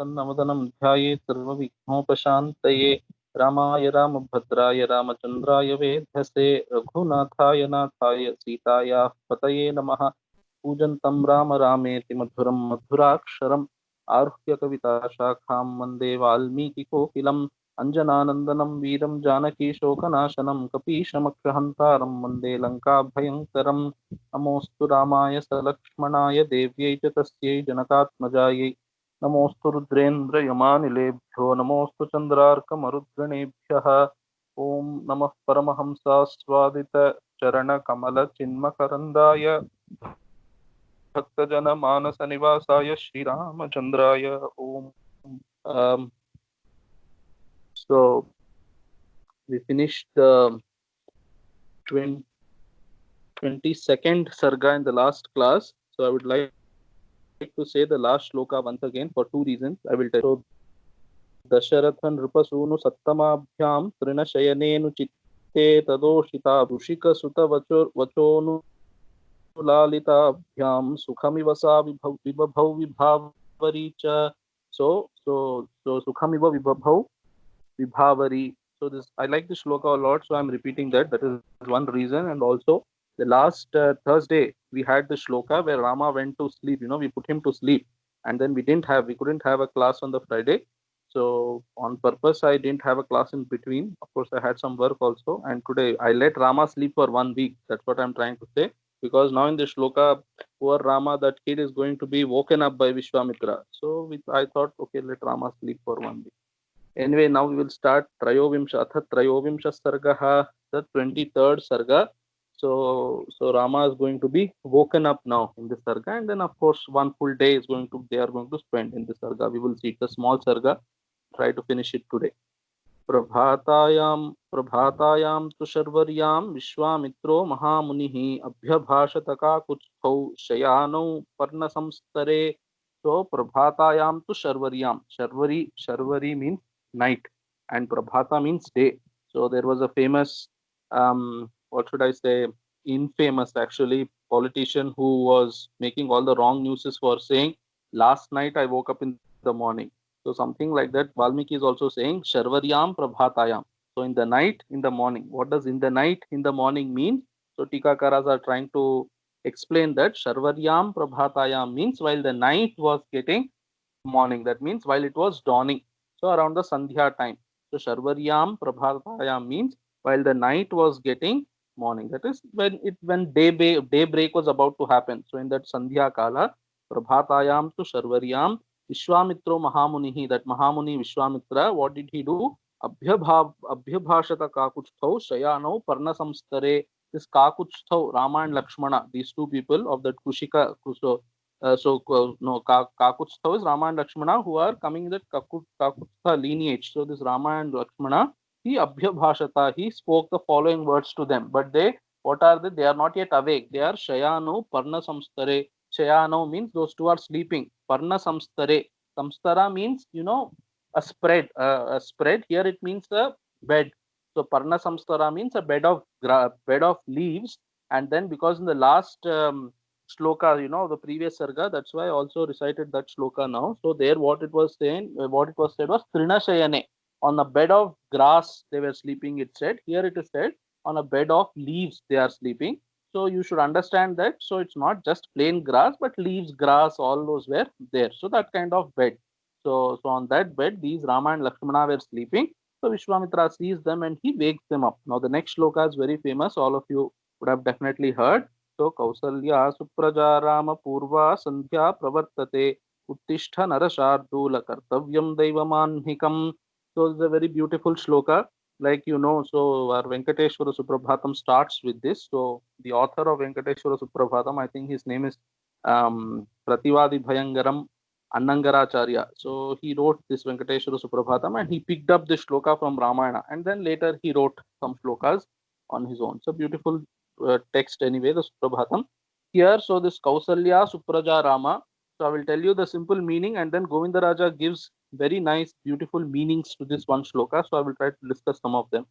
प्रसन्नवदनं ध्यायेत् सर्वविघ्नोपशान्तये। रामाय रामभद्राय रामचन्द्राय वेधसे रघुनाथाय नाथाय सीतायाः पतये नमः। पूजन्तं राम रामेति मधुरं मधुराक्षरम् आरुह्य कविताशाखां वन्दे वाल्मीकिकोकिलम्। अञ्जनानन्दनं वीरं जानकीशोकनाशनं कपीशमक्षहन्तारं वन्दे लङ्काभयङ्करम्। नमोऽस्तु रामाय सलक्ष्मणाय देव्यै च तस्यै जनकात्मजायै। नमोऽस्तु रुद्रेन्द्रयमानिलेभ्यो नमोऽस्तु चन्द्रार्कमरुद्गणेभ्यः। ॐ नमः परमहंसस्वादितचरणकमलचिन्मकरन्दाय भक्तजनमानसनिवासाय श्रीरामचन्द्राय ॐ। So we finished the 22nd sarga in the last class. So I would like to say the last shloka once again for two reasons. I will tell you. Dasharatha nrupasunu sattamabhyam trinashayanenu chitte tadoshita rushika sutta vachonu lalitabhyam sukhamiva sa vibhabhau vibhavari cha. So sukhamiva vibhabhau vibhavari. So this, I like this shloka a lot, so I'm repeating that. That is one reason. And also the last Thursday we had the shloka where Rama went to sleep. We put him to sleep, and then we couldn't have a class on the Friday. So on purpose I didn't have a class in between. Of course I had some work also, and today I let Rama sleep for 1 week. That's what I'm trying to say, because now in the shloka, poor Rama, that kid is going to be woken up by Vishwamitra. So I thought, okay, let Rama sleep for 1 week. Anyway, now we will start Trayovimsha Sargaha, the 23rd Sarga. So Rama is going to be woken up now in the Sarga, and then of course 1 full day they are going to spend in the Sarga. We will see it, the small Sarga. Try to finish it today. Prabhatayam tu Sharvaryam Vishwamitro Mahamunihi Abhyabhashataka Kuchthau Shayano Parna Samstare. So Prabhatayam tu Sharvaryam. Sharvari means night, and Prabhata means day. So there was a famous, what should I say, infamous actually, politician who was making all the wrong newses for saying, last night I woke up in the morning. So something like that. Valmiki is also saying Sharvaryam Prabhatayam. So in the night, in the morning. What does in the night, in the morning mean? So Tikakaras are trying to explain that Sharvaryam Prabhatayam means while the night was getting morning. That means while it was dawning. So around the Sandhya time. So Sharvaryam Prabhatayam means while the night was getting morning. That is when daybreak was about to happen. So in that Sandhya Kala, Prabhatayam to Sharvaryam Vishwamitro Mahamunihi, that Mahamuni Vishwamitra, what did he do? Abhyabhashata Kakuchthau Shayano Parna Samstare. This Kakuchthau, Rama and Lakshmana, these two people of that Kushika, Kakuchthau is Rama and Lakshmana, who are coming in that Kakutha lineage. So this Rama and Lakshmana, he Abhyabhashata, he spoke the following words to them. But what are they? They are not yet awake. They are Shayano Parna Samstare. Shayano means those two are sleeping. Parna Samstare. Samstara means, a spread. A spread. Here it means a bed. So Parna Samstara means a bed of leaves. And then because in the last shloka, the previous sarga, that's why I also recited that shloka now. So there what it was said was Trinashayane. On a bed of grass they were sleeping, it said. Here it is said on a bed of leaves they are sleeping. So you should understand that. So it's not just plain grass, but leaves, grass, all those were there. So that kind of bed. So on that bed, these Rama and Lakshmana were sleeping. So Vishwamitra sees them and he wakes them up. Now the next shloka is very famous. All of you would have definitely heard. So Kausalya Supraja Rama Purva Sandhya Pravartate Uttishta Narashardula Kartavyam Daivamanhikam. So it's a very beautiful shloka. Like so our Venkateshwara Suprabhatam starts with this. So the author of Venkateshwara Suprabhatam, I think his name is Prativadi Bhayangaram Annangaracharya. So he wrote this Venkateshwara Suprabhatam and he picked up this shloka from Ramayana, and then later he wrote some shlokas on his own. So beautiful text anyway, the Suprabhatam. Here, so this Kausalya Supraja Rama. So I will tell you the simple meaning, and then Govindaraja gives very nice, beautiful meanings to this one shloka. So I will try to discuss some of them.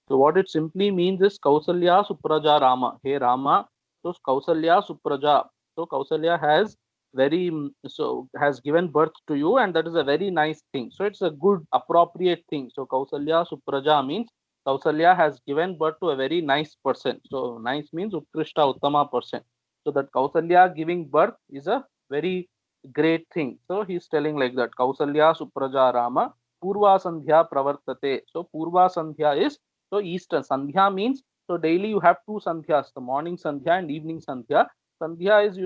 So what it simply means is Kausalya Supraja Rama. Hey Rama, so Kausalya Supraja. So Kausalya has very so has given birth to you, and that is a very nice thing. So it's a good appropriate thing. So Kausalya Supraja means Kausalya has given birth to a very nice person. So nice means Utkrishta Uttama person. So that Kausalya giving birth is a very great thing. So he's telling like that Kausalya Supraja Rama Purva Sandhya Pravartate. So Purva Sandhya is so Eastern. Sandhya means so daily you have two Sandhyas, the morning Sandhya and evening Sandhya. Sandhya is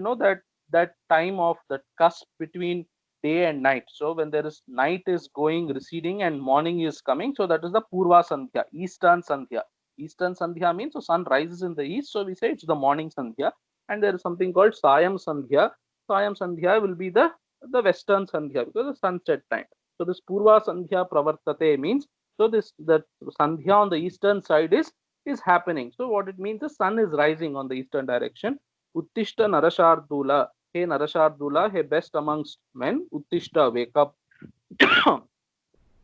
that time of that cusp between day and night. So when there is night is going receding and morning is coming, so that is the Purva Sandhya, Eastern Sandhya. Eastern Sandhya means so sun rises in the east, so we say it's the morning Sandhya. And there is something called Sayam Sandhya. Sayam Sandhya will be the Western Sandhya because the sunset time. So this Purva Sandhya Pravartate means so this that Sandhya on the eastern side is happening. So what it means, the sun is rising on the eastern direction. Uttishta Narashardula. Hey Narashardula, hey best amongst men. Uttishta, wake up.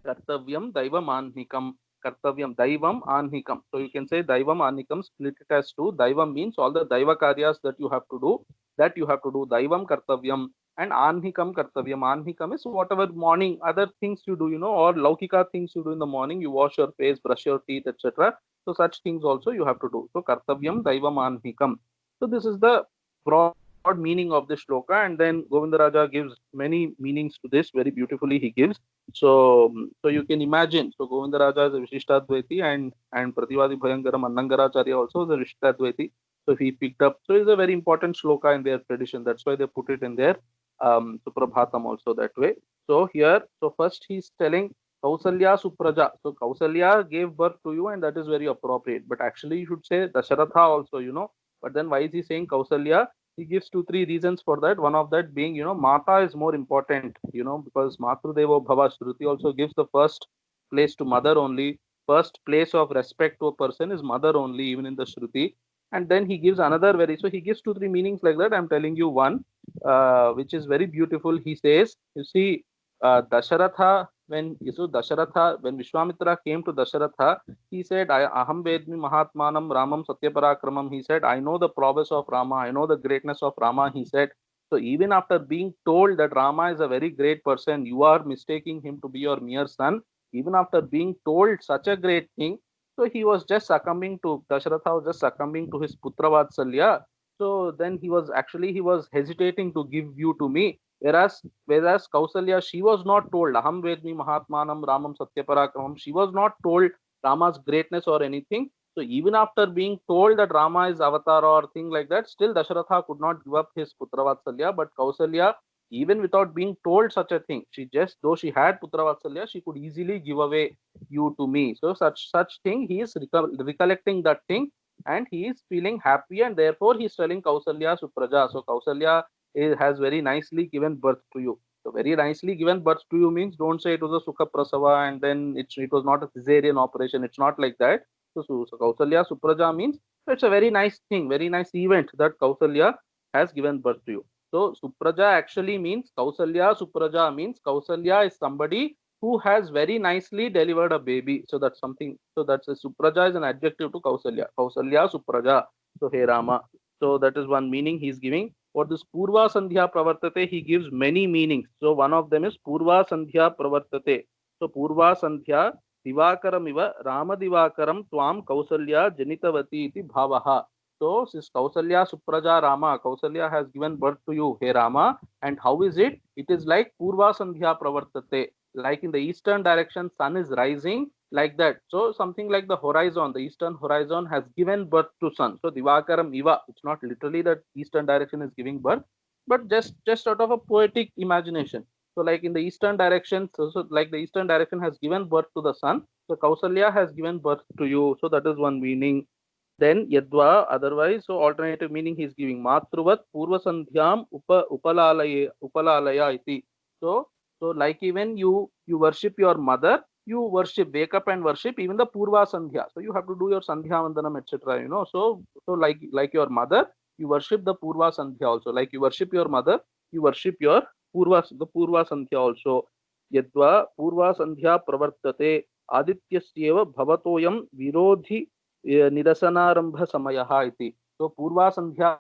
Kartavyam Daivam Anhikam. Kartavyam Daivam Anhikam. So you can say Daivam Anhikam, split it as two. Daivam means all the Daiva Karyas that you have to do. That you have to do. Daivam Kartavyam and Anhikam Kartavyam. Anhikam is whatever morning, other things you do, or Laukika things you do in the morning. You wash your face, brush your teeth, etc. So such things also you have to do. So Kartavyam Daivam Anhikam. So this is the broad meaning of this shloka, and then Govindaraja gives many meanings to this. Very beautifully he gives. So you can imagine. So Govindaraja is a Vishishtadvaiti, and Prativadi Bhayankaram Annangaracharya also is a Vishishtadvaiti. So he picked up. So it's a very important shloka in their tradition. That's why they put it in their Suprabhatam also that way. So here, so first he's telling Kausalya Supraja. So Kausalya gave birth to you, and that is very appropriate. But actually, you should say Dasharatha also, But then why is he saying Kausalya? He gives 2-3 reasons for that. One of that being, Mata is more important, because Matrudevo Bhava, Shruti also gives the first place to mother only. First place of respect to a person is mother only, even in the Shruti. And then he gives another so he gives 2-3 meanings like that. I'm telling you one, which is very beautiful. He says, you see, Dasharatha, when Vishwamitra came to Dasharatha, he said, Aham Vedmi Mahatmanam Ramam Satyaparakramam. He said, I know the prowess of Rama, I know the greatness of Rama. He said, so even after being told that Rama is a very great person, you are mistaking him to be your mere son. Even after being told such a great thing, so he was just succumbing to Dasharatha was just succumbing to his Putra Vatsalya. So then he was hesitating to give you to me. Whereas Kausalya, she was not told Aham Vedmi Mahatmanam Ramam Satyaparakramam. She was not told Rama's greatness or anything. So even after being told that Rama is avatar or thing like that, still Dasharatha could not give up his Putra Vatsalya. But Kausalya, even without being told such a thing, though she had Putra Vatsalya, she could easily give away you to me. So such thing, he is recollecting that thing, and he is feeling happy, and therefore he is telling Kausalya Supraja. So Kausalya has very nicely given birth to you. So very nicely given birth to you means, don't say it was a Sukha Prasava and then it was not a cesarean operation. It's not like that. So Kausalya Supraja means it's a very nice thing, very nice event that Kausalya has given birth to you. So Supraja actually means Kausalya Supraja means Kausalya is somebody who has very nicely delivered a baby. So that's something. So that's a Supraja is an adjective to Kausalya. Kausalya Supraja. So hey Rama. So that is one meaning he's giving. For this Purva Sandhya Pravartate, he gives many meanings. So one of them is Purva Sandhya Pravartate. So Purva Sandhya Divakaram iva Rama Divakaram Tvam Kausalya Janitavati iti Bhavaha. So since Kausalya Supraja Rama, Kausalya has given birth to you, hey Rama. And how is it? It is like Purva Sandhya Pravartate. Like in the eastern direction, sun is rising like that. So something like the horizon, the eastern horizon has given birth to sun. So Divakaram Iva, it's not literally that eastern direction is giving birth, but just out of a poetic imagination. So like in the eastern direction, so like the eastern direction has given birth to the sun. So Kausalya has given birth to you. So that is one meaning. Then Yadva, otherwise, so alternative meaning he is giving. Matruvat Purva Sandhyam Upalalaya iti. So like even you worship your mother, you wake up and worship even the Purva Sandhya. So you have to do your Sandhya Vandanam, etc. So like your mother, you worship the Purva Sandhya also. Like you worship your mother, you worship the Purva Sandhya also. Yadva Purva Sandhya Pravartate Adityasyeva Bhavatoyam Virodhi Nirasanarambha Samayaha iti. So Purva Sandhya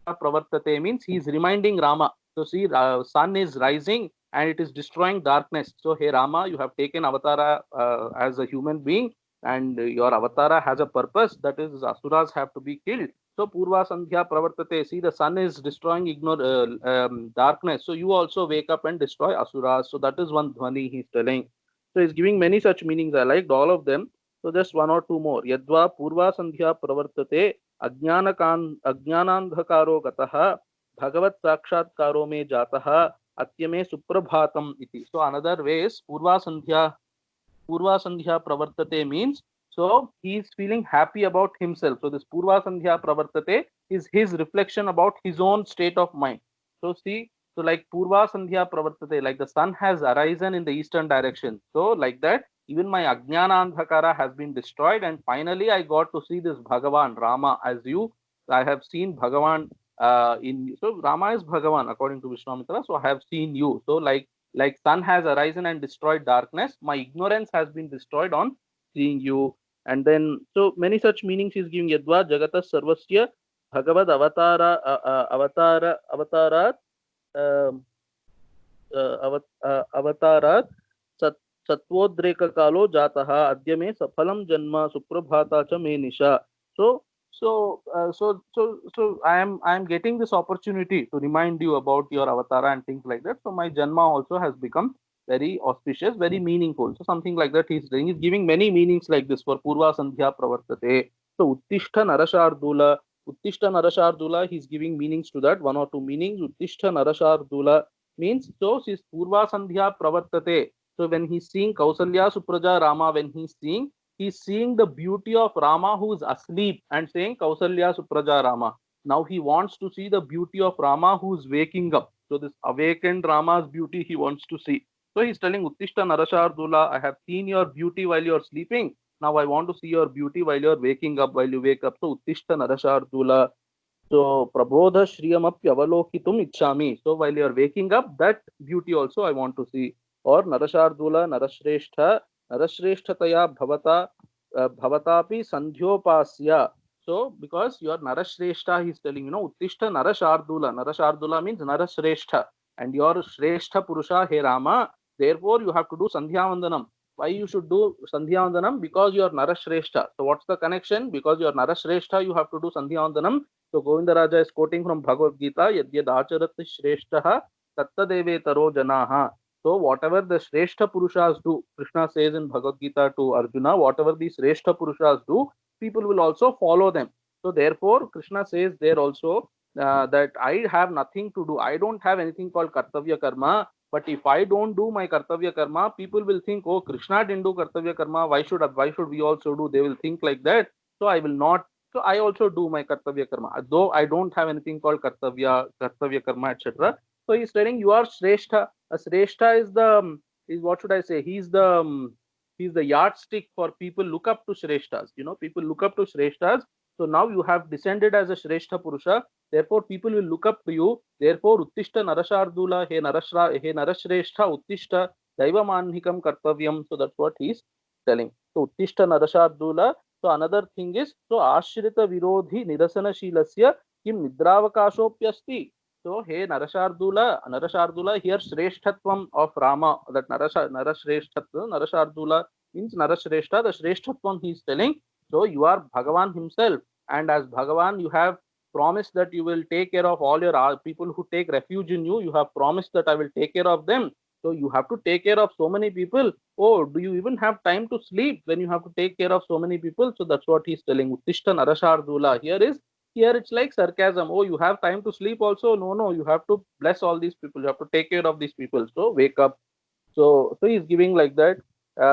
Pravartate means he is reminding Rama. So see, sun is rising and it is destroying darkness. So hey Rama, you have taken avatara as a human being, and your avatara has a purpose, that is asuras have to be killed. So Purva Sandhya Pravartate, see the sun is destroying darkness. So you also wake up and destroy asuras. So that is one dhvani he's telling. So he's giving many such meanings. I liked all of them. So just one or two more. Yadva Purva Sandhya Pravartate Ajnanandhakaro Gataha Bhagavat Sakshatkaro me Jataha Atyame Suprabhatam iti. So another way is Purva Sandhya Pravartate means, so he is feeling happy about himself. So this Purva Sandhya Pravartate is his reflection about his own state of mind. So see, so like Purva Sandhya Pravartate, like the sun has arisen in the eastern direction. So like that, even my Ajnana Andhakara has been destroyed, and finally I got to see this Bhagavan Rama as you. I have seen Bhagavan in, so Rama is Bhagavan according to Vishwamitra. So I have seen you. So like sun has arisen and destroyed darkness, my ignorance has been destroyed on seeing you. And then so many such meanings is giving. Yadva Jagata Sarvasya Bhagavad Avatarat Avatarat Satvodreka Kalo Jataha Adyame Safalam Janma Suprabhata Cha Me Nisha. So I am getting this opportunity to remind you about your avatara and things like that. So my janma also has become very auspicious, very meaningful. So something like that he's doing. He's giving many meanings like this for Purva Sandhya Pravartate. So Uttishta Narashardula, he's giving meanings to that, one or two meanings. Uttishta Narashardula means, so his Purva Sandhya Pravartate. So when he's seeing Kausalya Supraja Rama, when he's seeing the beauty of Rama who is asleep and saying Kausalya Supraja Rama. Now he wants to see the beauty of Rama who is waking up. So this awakened Rama's beauty he wants to see. So he's telling Uttishta Narashardula, I have seen your beauty while you're sleeping. Now I want to see your beauty while you're waking up, while you wake up. So Uttishta Narashardula. So Prabodha Shriyamapya Avalokitum Ichchami. So while you're waking up, that beauty also I want to see. Or Narashardula Narashrestha Narashreshthataya Bhavatapi Sandhyopasya. So because you are Narashrestha, he's telling, Uttishta Narashardula. Narashardula means Narashrestha. And your Shrestha Purusha, He Rama. Therefore, you have to do Sandhya Vandanam. Why you should do Sandhya Vandanam? Because you are Narashrestha. So what's the connection? Because you are Narashrestha, you have to do Sandhya Vandanam. So Govinda Raja is quoting from Bhagavad Gita, Yadyad Acharat Shreshtaha Tattadeve Taro Janaha. So whatever the Shrestha Purushas do, Krishna says in Bhagavad Gita to Arjuna, whatever these Shrestha Purushas do, people will also follow them. So therefore, Krishna says there also that I have nothing to do. I don't have anything called Kartavya Karma. But if I don't do my Kartavya Karma, people will think, oh, Krishna didn't do Kartavya Karma. Why should we also do? They will think like that. So I will not. So I also do my Kartavya Karma. Though I don't have anything called Kartavya Karma, etc. So he's telling you are Shrestha. A Shrestha is what should I say? He's the yardstick for people look up to Shreshtas. People look up to Shreshtas. So now you have descended as a Shrestha Purusha. Therefore, people will look up to you. Therefore, Uttishta Narashardula, he Narashrestha, Uttishta, Daivamanhikam Kartavyam. So that's what he's telling. So Uttishta Narashardula. So another thing is, so Ashrita Virodhi Nirasana Shilasya Kim Nidravakashopyasti. So hey Narashardula, here Shresthatvam of Rama, that Narashresthatva, Narashardula means Narashrestha, the Shresthatvam he is telling. So you are Bhagavan himself, and as Bhagavan you have promised that you will take care of all your people who take refuge in you. You have promised that I will take care of them. So you have to take care of so many people. Oh, do you even have time to sleep when you have to take care of so many people? So that's what he's telling. Uttishta Narashardula. Here it's like sarcasm. Oh, you have time to sleep also? No, you have to bless all these people. You have to take care of these people. So wake up. So he's giving like that.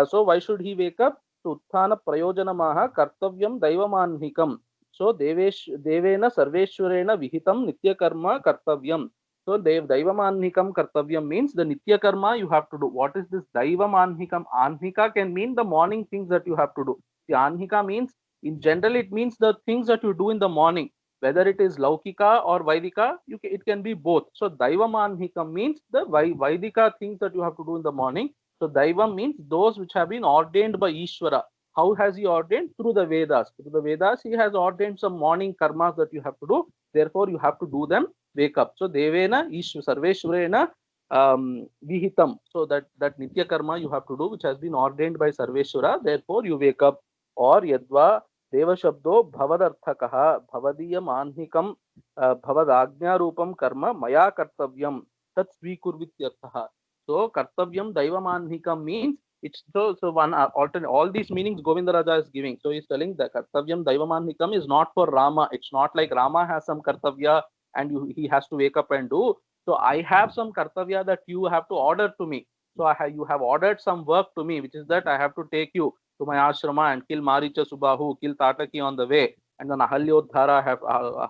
So why should he wake up? So Utthana Prayojanamaha Kartavyam Daivamanhikam. So Devena Sarveshwarena Vihitam Nitya Karma Kartavyam. So Daivamanhikam Kartavyam means the Nitya Karma you have to do. What is this Daivamanhikam? Anhika can mean the morning things that you have to do. The Anhika means, in general, it means the things that you do in the morning. Whether it is Laukika or Vaidika, it can be both. So Daivamanhikam means the Vaidika things that you have to do in the morning. So Daivam means those which have been ordained by Ishvara. How has he ordained? Through the Vedas. Through the Vedas, he has ordained some morning karmas that you have to do. Therefore, you have to do them. wake up. So Devena Ishv Sarveshwarena Vihitam. So that Nitya Karma you have to do, which has been ordained by Sarveshwara. Therefore, you wake up. Or Yadva Deva Shabdo Bhavadarthakaha Bhavadiya Manhikam Bhavadagnya Rupam Karma Maya Kartavyam Tat Svikurvityarthaha. So Kartavyam Daiva Manhikam means it's so one alternate. All these meanings Govinda Raja is giving. So he's telling that Kartavyam Daivamanhikam is not for Rama. It's not like Rama has some Kartavya and he has to wake up and do. So I have some Kartavya that you have to order to me. So you have ordered some work to me, which is that I have to take you to my ashrama and kill Maricha Subahu, kill Tataki on the way. And then Ahalyodhara,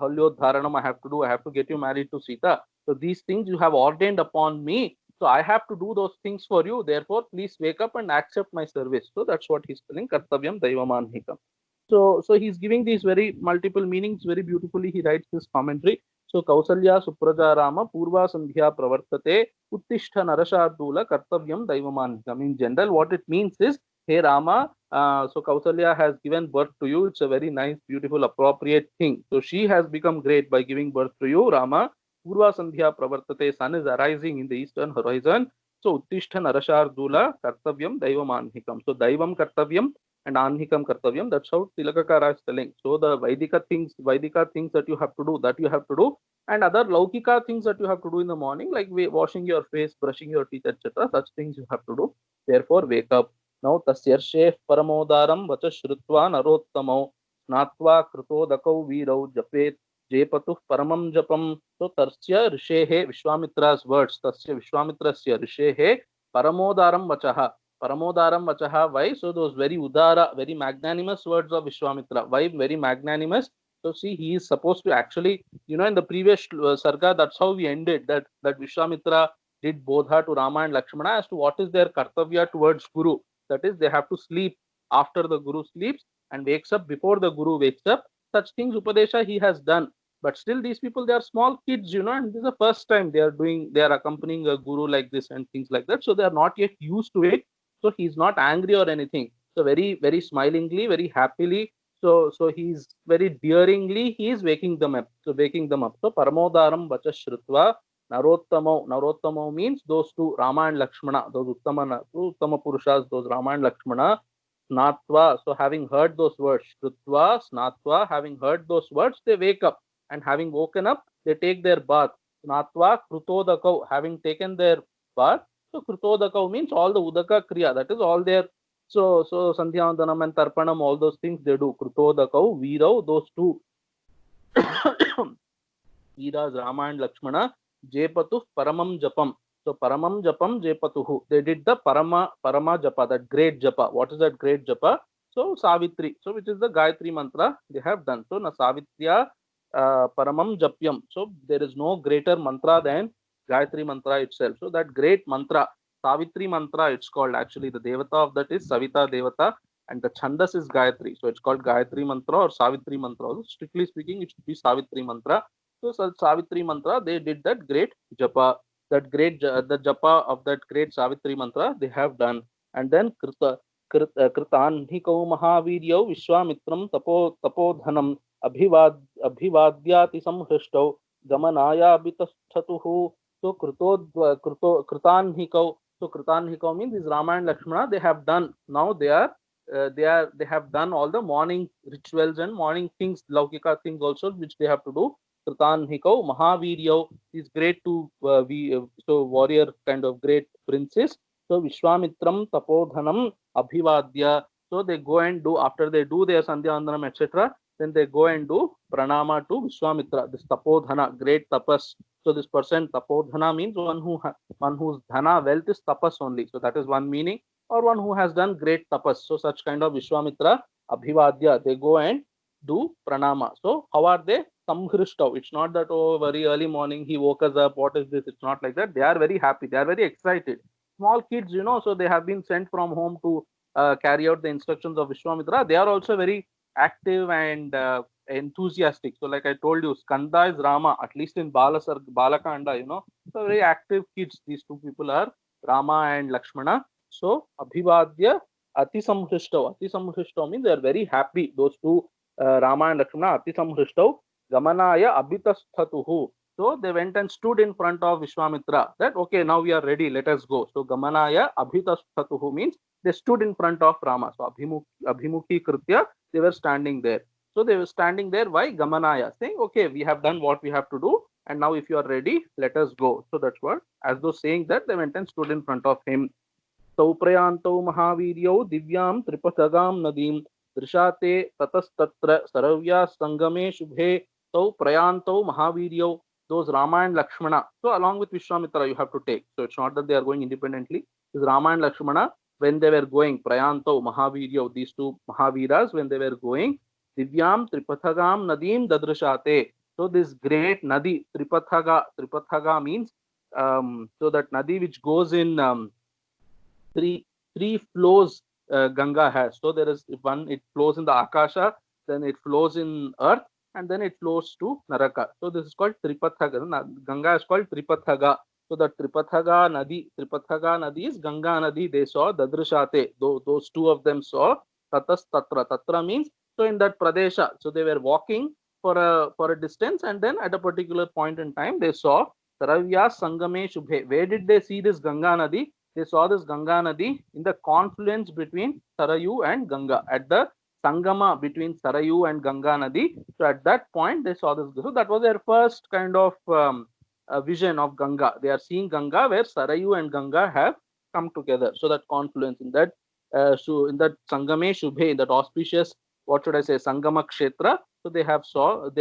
Ahalyodharanam I have to do. I have to get you married to Sita. So these things you have ordained upon me. So I have to do those things for you. Therefore, please wake up and accept my service. So that's what he's telling. Kartavyam Daivamanhikam. So he's giving these very multiple meanings very beautifully. He writes this commentary. So Kausalya Supraja Rama Purva Sandhya Pravartate Uttishta Narashardula Kartavyam Daivamanhikam. In general, what it means is, hey Rama, so Kausalya has given birth to you. It's a very nice, beautiful, appropriate thing. So she has become great by giving birth to you, Rama. Purva Sandhya Pravartate, sun is arising in the eastern horizon. So Uttishta Narashardula Kartavyam Daivamanhikam. So Daivam Kartavyam and Anhikam Kartavyam. That's how Tilakakara is telling. So the Vaidika things that you have to do, and other Laukika things that you have to do in the morning, like washing your face, brushing your teeth, etc. Such things you have to do. Therefore, wake up. Now Tasyarshef Paramodaram Vachashrutva Narottamo Snatva Krutodakau Virau Japet Jepatu Paramam Japam. So Tarsya Rishehe, Vishwamitra's words. Tasya Vishwamitrasya Rishehe Paramodaram Vachaha. Paramodaram Vachaha. Why? So those very Udara, very magnanimous words of Vishwamitra. Why very magnanimous? So see, he is supposed to actually, in the previous sarga, that's how we ended, that Vishwamitra did Bodha to Rama and Lakshmana as to what is their Kartavya towards Guru. That is, they have to sleep after the Guru sleeps and wakes up before the Guru wakes up. Such things Upadesha he has done. But still these people, they are small kids, and this is the first time they are accompanying a Guru like this and things like that. So they are not yet used to it. So he's not angry or anything. So very, very smilingly, very happily. So he's very daringly, he is waking them up. So Paramodaram Vachashrutva Narottamo means those two, Rama and Lakshmana, those Uttama Purushas, those Rama and Lakshmana. Snatva, so having heard those words, Shrutva, Snatva, having heard those words, they wake up. And having woken up, they take their bath. Snatva, Krutodakau, having taken their bath. So Krutodakau means all the Udaka Kriya, that is all their. So Sandhyavandanam and Tarpanam, all those things they do. Krutodakau, Virau, those two. Veeras, Rama and Lakshmana, Jepatu Paramam Japam. So Paramam Japam Jepatuhu. They did the Parama Japa, that great Japa. What is that great Japa? So Savitri. So which is the Gayatri mantra they have done. So na Savitya Paramam Japyam. So there is no greater mantra than Gayatri mantra itself. So that great mantra, Savitri mantra, it's called. Actually, the Devata of that is Savita Devata, and the Chandas is Gayatri. So it's called Gayatri mantra or Savitri mantra. Also, strictly speaking, it should be Savitri mantra. So Savitri mantra, they did that great Japa. That great the japa of that great Savitri mantra they have done. And then Kritanhikau Mahaviryau Vishwamitram Tapodhanam Abhivadyati Samhristau Gamanaya Abhitashthatuhu. So Kritanhikau. So Kritanhikau means is Rama and Lakshmana, they have done. Now they have done all the morning rituals and morning things, Laukika things also, which they have to do. Kritanhikau Mahaviryau is great to so warrior kind of great princes. So Vishwamitram Tapodhanam Abhivadya. So they go and do, after they do their Sandhyavandanam, etc., then they go and do pranama to Vishwamitra, this Tapodhana, great tapas. So this person Tapodhana means one whose dhana, wealth is tapas only. So that is one meaning, or one who has done great tapas. So such kind of Vishwamitra Abhivadya, they go and do pranama. So how are they? Samhrishtav. It's not that, oh, very early morning he woke us up, what is this? It's not like that. They are very happy. They are very excited. Small kids, so they have been sent from home to carry out the instructions of Vishwamitra. They are also very active and enthusiastic. So like I told you, Skanda is Rama, at least in Balakanda, So very active kids. These two people are Rama and Lakshmana. So Abhivadya Ati Samhrishtav. Ati Samhrishtav means they are very happy. Those two Rama and Lakshmana, Ati Samhrishtav. Gamanaya Abhitasthatuhu. So they went and stood in front of Vishwamitra that, okay, now we are ready, let us go. So Gamanaya Abhitastatuhu means they stood in front of Rama. So Abhimukhi Kritya, they were standing there. So they were standing there, why? Gamanaya, saying, okay, we have done what we have to do, and now if you are ready, let us go. So that's what, as though saying that, they went and stood in front of him. तौ प्रयान्तौ महावीर्यौ दिव्यां त्रिपथगां नदीं दृशाते ततस्तत्र सरव्या संगमे शुभे तौ प्रयान्तौ महावीर्यौ. Those Rama and Lakshmana, so along with Vishwamitra you have to take, so it's not that they are going independently. This Rama and Lakshmana, when they were going, Prayantau Mahaviryo, these two Mahaviras, when they were going, Divyam Tripathagam Nadim Dadrashate. So this great Nadi, Tripathaga means so that Nadi which goes in three flows Ganga has. So there is one, it flows in the Akasha, then it flows in earth, and then it flows to Naraka. So this is called Tripathaga. Ganga is called Tripathaga. So the Tripathaga Nadi is Ganga Nadi. They saw Dadrashate. Those two of them saw Tatas Tatra. Tatra means, so in that Pradesha. So they were walking for a distance, and then at a particular point in time they saw Saravya Sangame Shubhe. Where did they see this Ganga Nadi? They saw this Ganga Nadi in the confluence between Sarayu and Ganga, at the Sangama between Sarayu and Ganga Nadi. So at that point they saw this. So that was their first kind of vision of Ganga. They are seeing Ganga where Sarayu and Ganga have come together. So that confluence, in that in that Sangame Shubhe, in that auspicious, what should I say, Sangama Kshetra. So they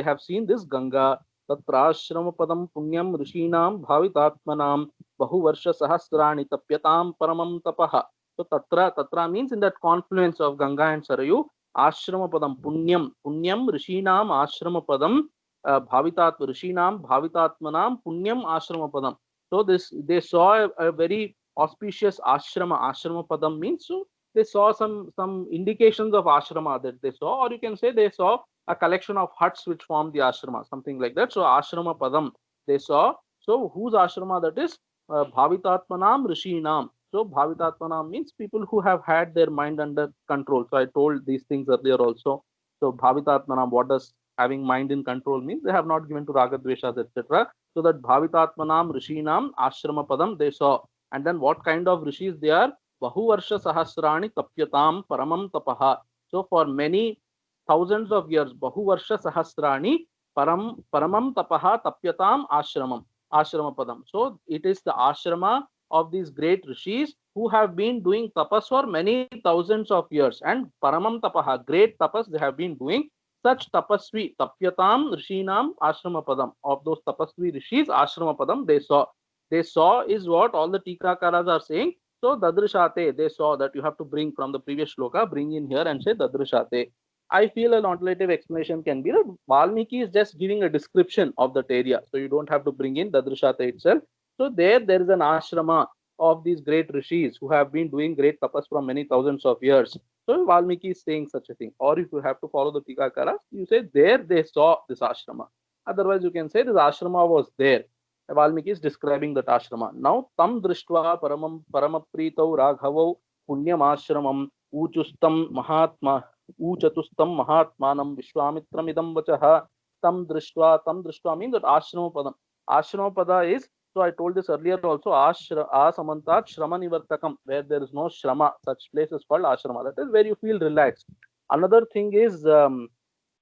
have seen this Ganga. Tatrashrama padam punyam rishinam bhavitatmanam bahuvarsha sahasrani tapyatam paramam tapaha. So tatra means in that confluence of Ganga and Sarayu, ashrama padam punyam rishinam ashrama padam rishinam bhavitatmanam punyam ashrama padam. So this, they saw a very auspicious ashrama padam means, so they saw some indications of ashrama that they saw, or you can say they saw a collection of huts which form the ashrama, something like that. So ashrama padam they saw. So whose ashrama that is? Bhavitatmanam Rishinam. So Bhavitatmanam means people who have had their mind under control. So I told these things earlier also. So Bhavitatmanam, what does having mind in control mean? They have not given to Ragadveshas, etc. So that Bhavitatmanam Rishinam Ashrama Padam they saw. And then what kind of rishis they are? Bahuvarsha Sahasrani Tapyatam Paramam Tapaha. So for many thousands of years, Bahuvarsha Sahasrani Paramam Tapaha Tapyatam Ashrama Padam. So it is the ashrama of these great rishis who have been doing tapas for many thousands of years, and Paramam Tapaha, great tapas they have been doing. Such tapasvi Tapyatam Rishinam Ashrama Padam, of those tapasvi rishis Ashrama Padam they saw. They saw is what all the Tikakaras are saying. So Dadrashate, they saw, that you have to bring from the previous shloka, bring in here and say Dadrashate. I feel an alternative explanation can be that Valmiki is just giving a description of that area. So you don't have to bring in Dadrashate itself. So there is an ashrama of these great rishis who have been doing great tapas for many thousands of years. So Valmiki is saying such a thing. Or if you have to follow the Tikakaras, you say there they saw this ashrama. Otherwise you can say this ashrama was there. Valmiki is describing that ashrama. Now tam drishtva paramapritav raghavau punyam ashramam uchustam mahatma Uchatustam Mahatmanam Vishwamitram Idam Vachaha Tam Drishtva means that Ashrama Padam. Ashrama Pada is, so I told this earlier also, Asamantat Shrama Nivartakam, where there is no Shrama, such place is called Ashrama. That is where you feel relaxed. Another thing is, I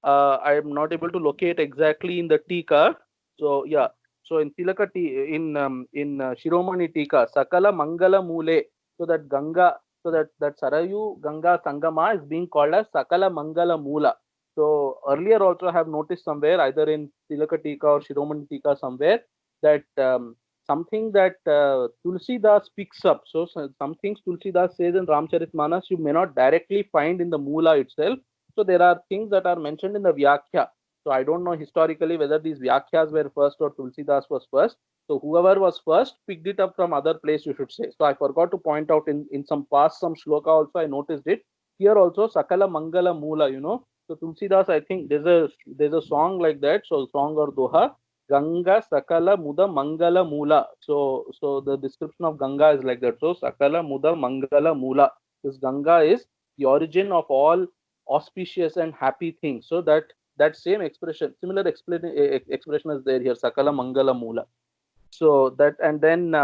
am not able to locate exactly in the Tika. So yeah, so in Tilaka in Shiromani Tika, Sakala Mangala Mule, so that Ganga, so that Sarayu Ganga Sangama is being called as Sakala Mangala Mula. So earlier also I have noticed somewhere, either in Tilaka Tika or Shiromani Tika somewhere, that something that Tulsidas picks up. So some things Tulsidas says in Ramcharitmanas you may not directly find in the Mula itself. So there are things that are mentioned in the Vyakhya. So I don't know historically whether these Vyakhyas were first or Tulsidas was first. So whoever was first picked it up from other place, you should say. So I forgot to point out in some shloka also I noticed it. Here also Sakala Mangala Mula, you know. So Tulsidas, I think there's a song like that. So song or doha, Ganga Sakala Muda Mangala Mula. So the description of Ganga is like that. So Sakala Muda Mangala Mula. This Ganga is the origin of all auspicious and happy things. So that that same expression, similar expression is there here, Sakala Mangala Moola. So that, and then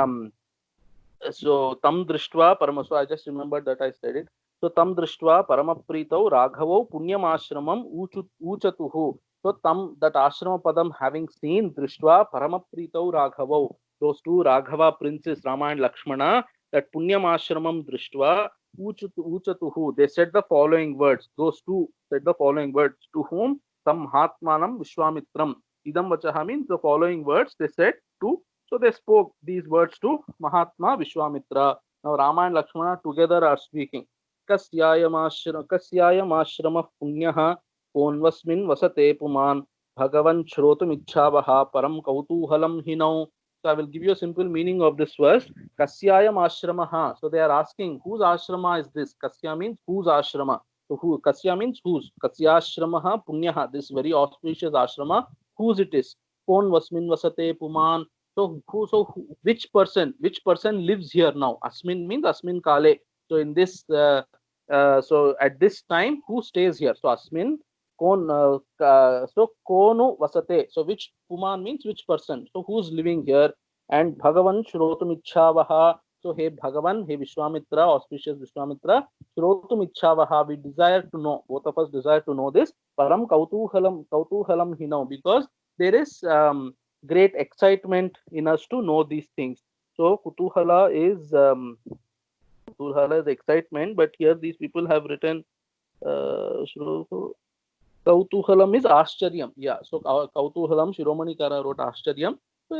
so tam drishtva parama. So I just remembered that I said it. So tam drishtva paramaprito raghavau punyam ashramam uchatuhu. So tam, that ashrama padam having seen, drishtva paramaprito raghavau, those two Raghava princes Rama and Lakshmana, that punyam ashramam drishtva uchatuhu, they said the following words. Those two said the following words. To whom? Tam Mahatmanam Vishwamitram. Idam vachaha means the following words they said to. So they spoke these words to Mahatma Vishwamitra. Now Rama and Lakshmana together are speaking. Kasyayam ashrama punyaha konvasmin vasate puman bhagavan shrotum ichhavaha param kautuhalam hinau. So I will give you a simple meaning of this verse. Kasyayam ashramaha. So they are asking, whose ashrama is this? Kasya means whose ashrama. So who? Kasya means whose. Kasyashramaha punyaha. This very auspicious ashrama. Whose it is? Konvasmin vasate puman. So which person lives here now? Asmin means Asmin Kale. So in this, so at this time, who stays here? So Asmin, so Konu Vasate. So which Puman means which person? So who's living here? And Bhagavan Shrotum Ichhavaha. So hey Bhagavan, hey Vishwamitra, auspicious Vishwamitra, Shrotum Ichhavaha. We desire to know. Both of us desire to know this. Param Kautuhalam Hinau, because there is great excitement in us to know these things. So Kutuhala is excitement, but here these people have written Kautuhalam is Ashcharyam. Yeah, so Kautuhalam, Shiromani Kara wrote Ashcharyam. So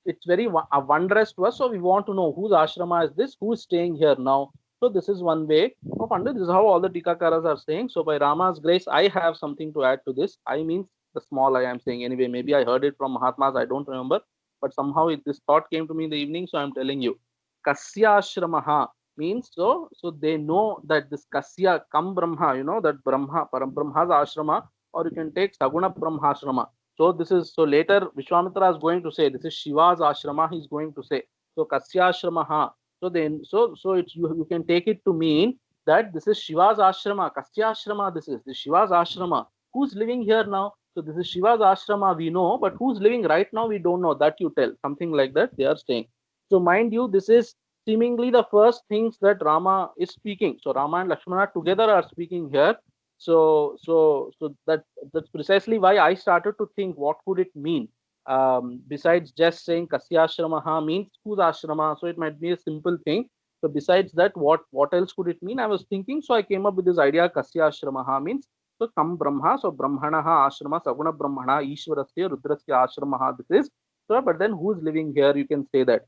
it's very wondrous to us. So we want to know whose ashrama is this, who is staying here now. So this is one way of understanding. This is how all the Tikakaras are saying. So by Rama's grace, I have something to add to this. I means the small I am saying anyway. Maybe I heard it from Mahatmas, I don't remember, but somehow this thought came to me in the evening, so I'm telling you. Kasya ashramaha means, so they know that this Kasya Kam Brahma, that Brahma, Parambrahma's ashrama, or you can take Saguna Brahma ashrama. So this is, so later Vishwamitra is going to say, this is Shiva's ashrama, he's going to say. So Kasya ashramaha. So then, so it's, you can take it to mean that this is Shiva's ashrama, Kasya ashrama, this is Shiva's ashrama. Who's living here now? So this is Shiva's ashrama, we know, but who's living right now, we don't know. That you tell. Something like that they are saying. So mind you, this is seemingly the first things that Rama is speaking. So Rama and Lakshmana together are speaking here. So that's precisely why I started to think, what could it mean? Besides just saying Kasya ashramaha means whose ashrama. So it might be a simple thing. So besides that, what else could it mean? I was thinking, so I came up with this idea. Kasya ashramaha means, so Kam Brahma, so Brahmanaha ashrama, Saguna Brahmana, Ishwarasya, Rudrasya ashramaha, this is. So, but then who's living here? You can say that.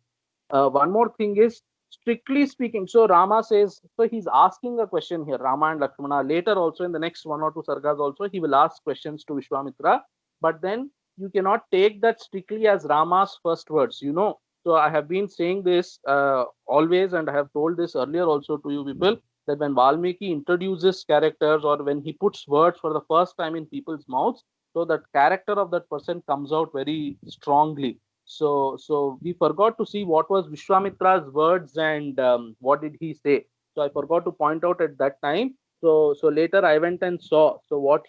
One more thing is, strictly speaking, so Rama says, so he's asking a question here, Rama and Lakshmana. Later also in the next one or two sargas also, he will ask questions to Vishwamitra. But then you cannot take that strictly as Rama's first words, So I have been saying this always, and I have told this earlier also to you people, that when Valmiki introduces characters, or when he puts words for the first time in people's mouths, so that character of that person comes out very strongly. So we forgot to see what was Vishwamitra's words and what did he say. So I forgot to point out at that time. So later I went and saw. So what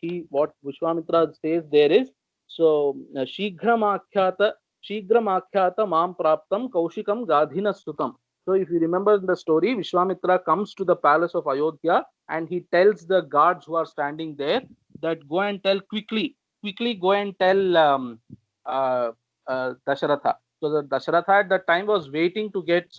Vishwamitra says there is, so Shighramakhyata Mam Praptam Kaushikam Gadhina Sutam. So if you remember the story, Vishwamitra comes to the palace of Ayodhya and he tells the guards who are standing there that go and tell quickly go and tell Dasharatha. So the Dasharatha at that time was waiting to get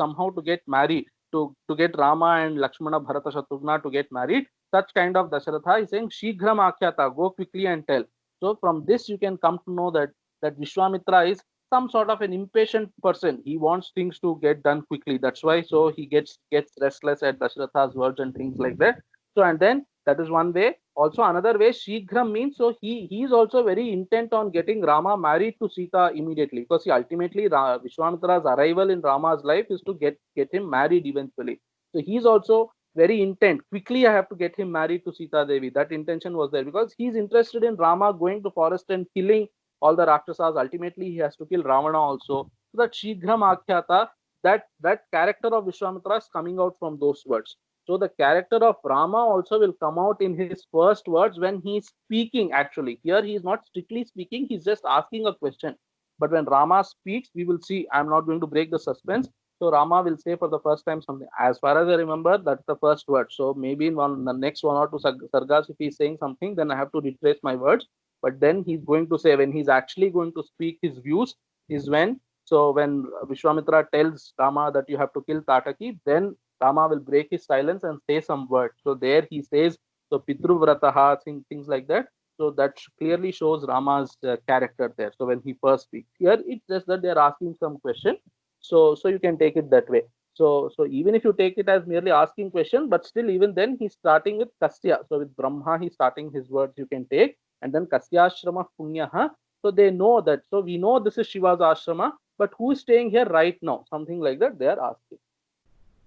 married, to get Rama and Lakshmana, Bharata, Shatrugna to get married. Such kind of Dasharatha is saying Shighram Akhyata, go quickly and tell. So from this you can come to know that Vishwamitra is some sort of an impatient person. He wants things to get done quickly. That's why so he gets restless at Dasharatha's words and things like that. So and then that is one way. Also another way, Shighram means, so he is also very intent on getting Rama married to Sita immediately, because ultimately Vishwamitra's arrival in Rama's life is to get him married eventually. So he is also very intent. Quickly I have to get him married to Sita Devi. That intention was there because he is interested in Rama going to forest and killing all the Rakshasas. Ultimately he has to kill Ravana also. So that Shighram Akhyata, that character of Vishwamitra is coming out from those words. So the character of Rama also will come out in his first words when he is speaking. Actually, here he is not strictly speaking, he's just asking a question. But when Rama speaks, we will see. I'm not going to break the suspense. So Rama will say for the first time something. As far as I remember, that's the first word. So maybe in the next one or two sargas, if he's saying something, then I have to retrace my words. But then he's going to say, when he's actually going to speak his views, is when. So when Vishwamitra tells Rama that you have to kill Tataki, then Rama will break his silence and say some words. So there he says, so Pitru Vrataha, things like that. So that clearly shows Rama's character there. So when he first speaks, here it's just that they are asking some question. So you can take it that way. So even if you take it as merely asking question, but still even then he's starting with Kasya. So with Brahma he's starting his words, you can take, and then Kasyashrama Punyaha. So they know that. So we know this is Shiva's ashrama, but who is staying here right now? Something like that they are asking.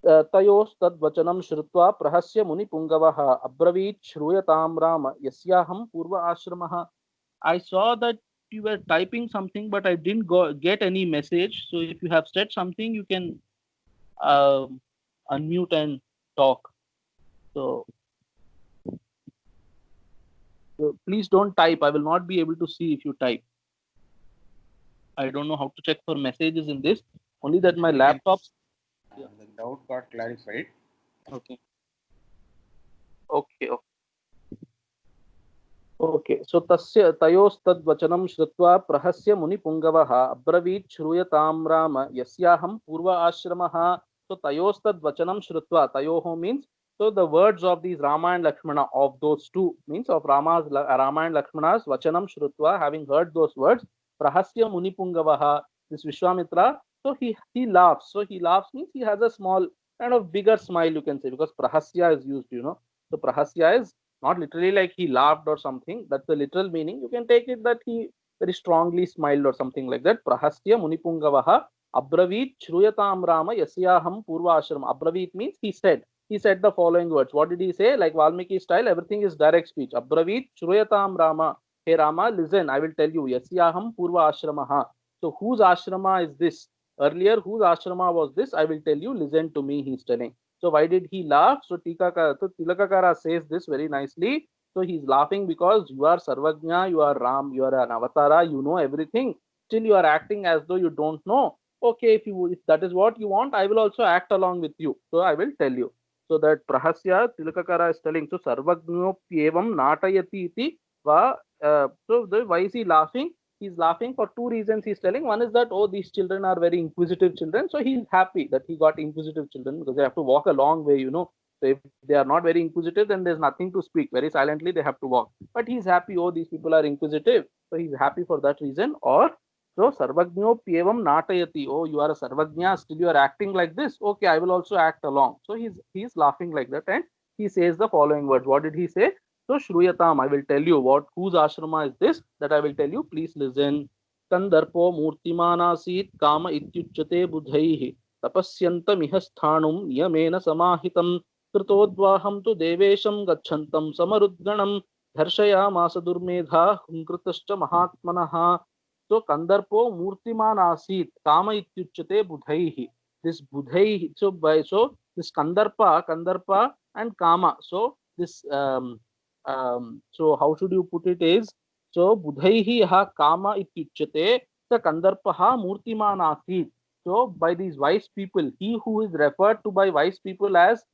तयोस्तद्वचनं श्रुत्वा प्रहस्य मुनिपुङ्गवः अब्रवीत् श्रूयतां राम यस्याहं पूर्व आश्रमः. I saw that you were typing something, but I didn't get any message. So if you have said something, you can unmute and talk. So please don't type. I will not be able to see if you type. I don't know how to check for messages in this. Only that my laptop. The doubt got clarified. Okay. So तस्य तयोस्तद्वचनं श्रुत्वा प्रहस्य मुनिपुङ्गवः अब्रवीत् श्रूयतां राम यस्याहं पूर्व आश्रमः. So तयोस्तद्वचनं श्रुत्वा, tayoho means, so the words of these Rama and Lakshmana, of those two, means of Rama and Lakshmana's vachanam shrutva, having heard those words, prahasya munipungavaha, this Vishwamitra, so he laughs. So he laughs means he has a small kind of bigger smile, you can say, because prahasya is used, So prahasya is not literally like he laughed or something. That's the literal meaning. You can take it that he very strongly smiled or something like that. Prahasya munipungavaha abravit shruyatam rama yasyaham purva ashram. Abravit means he said the following words. What did he say? Like Valmiki style, everything is direct speech. Abravit shruyatam rama. Hey Rama, listen, I will tell you. Yasyaham purva ashramaha. So whose ashrama is this? Earlier, whose ashrama was this? I will tell you. Listen to me, he's telling. So why did he laugh? So Tilakakara says this very nicely. So he's laughing because you are Sarvajna, you are Ram, you are an avatara, you know everything. Still you are acting as though you don't know. Okay, if that is what you want, I will also act along with you. So I will tell you. So that Prahasya Tilakakara is telling, so Sarvajnopyevam natayati iti va. So why is he laughing? He's laughing for two reasons. He's telling, one is that, oh, these children are very inquisitive children, so he's happy that he got inquisitive children, because they have to walk a long way, So if they are not very inquisitive, then there's nothing to speak. Very silently they have to walk, but he's happy, oh, these people are inquisitive, so he's happy for that reason. Or so Sarvajno Pyevam Natayati, oh, you are a Sarvajna, still you are acting like this, okay, I will also act along. So he's laughing like that, and he says the following words. What did he say? So Shruyatam, I will tell you whose ashrama is this, that I will tell you. Please listen. Kandarpo murtimanasit kama ityuchyate budhaihi tapasyantam ihasthanum niyamena samahitam kritodvaham tu devesham gachantam samarudganam dharshayamasa durmedha hunkritascha mahatmanaha. So Kandarpo murtimanasit kama ityuchyate budhaihi. This budhaihi, so this Kandarpa and Kama. So this so how should you put it is, so budhaihi ha kama ityuchyate sa kandarpaha murtiman asit. So by these wise people, he who is referred to by wise people as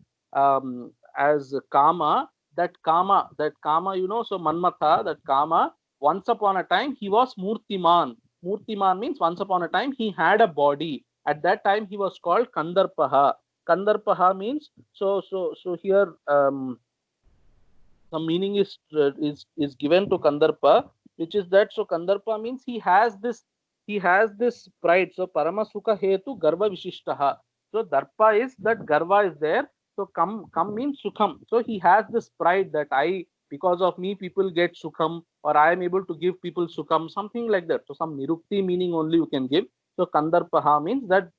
kama, that kama, so Manmatha, that Kama, once upon a time he was murtiman. Murtiman means once upon a time he had a body. At that time he was called Kandarpaha. Kandarpaha means, so here some meaning is given to Kandarpa, which is that, so Kandarpa means he has this pride. So Paramasuka hetu garva vishishtaha. So Darpa is that garva is there. So kam means sukham. So he has this pride that because of me people get sukham, or I am able to give people sukham, something like that. So some nirukti meaning only you can give. So Kandarpaha means that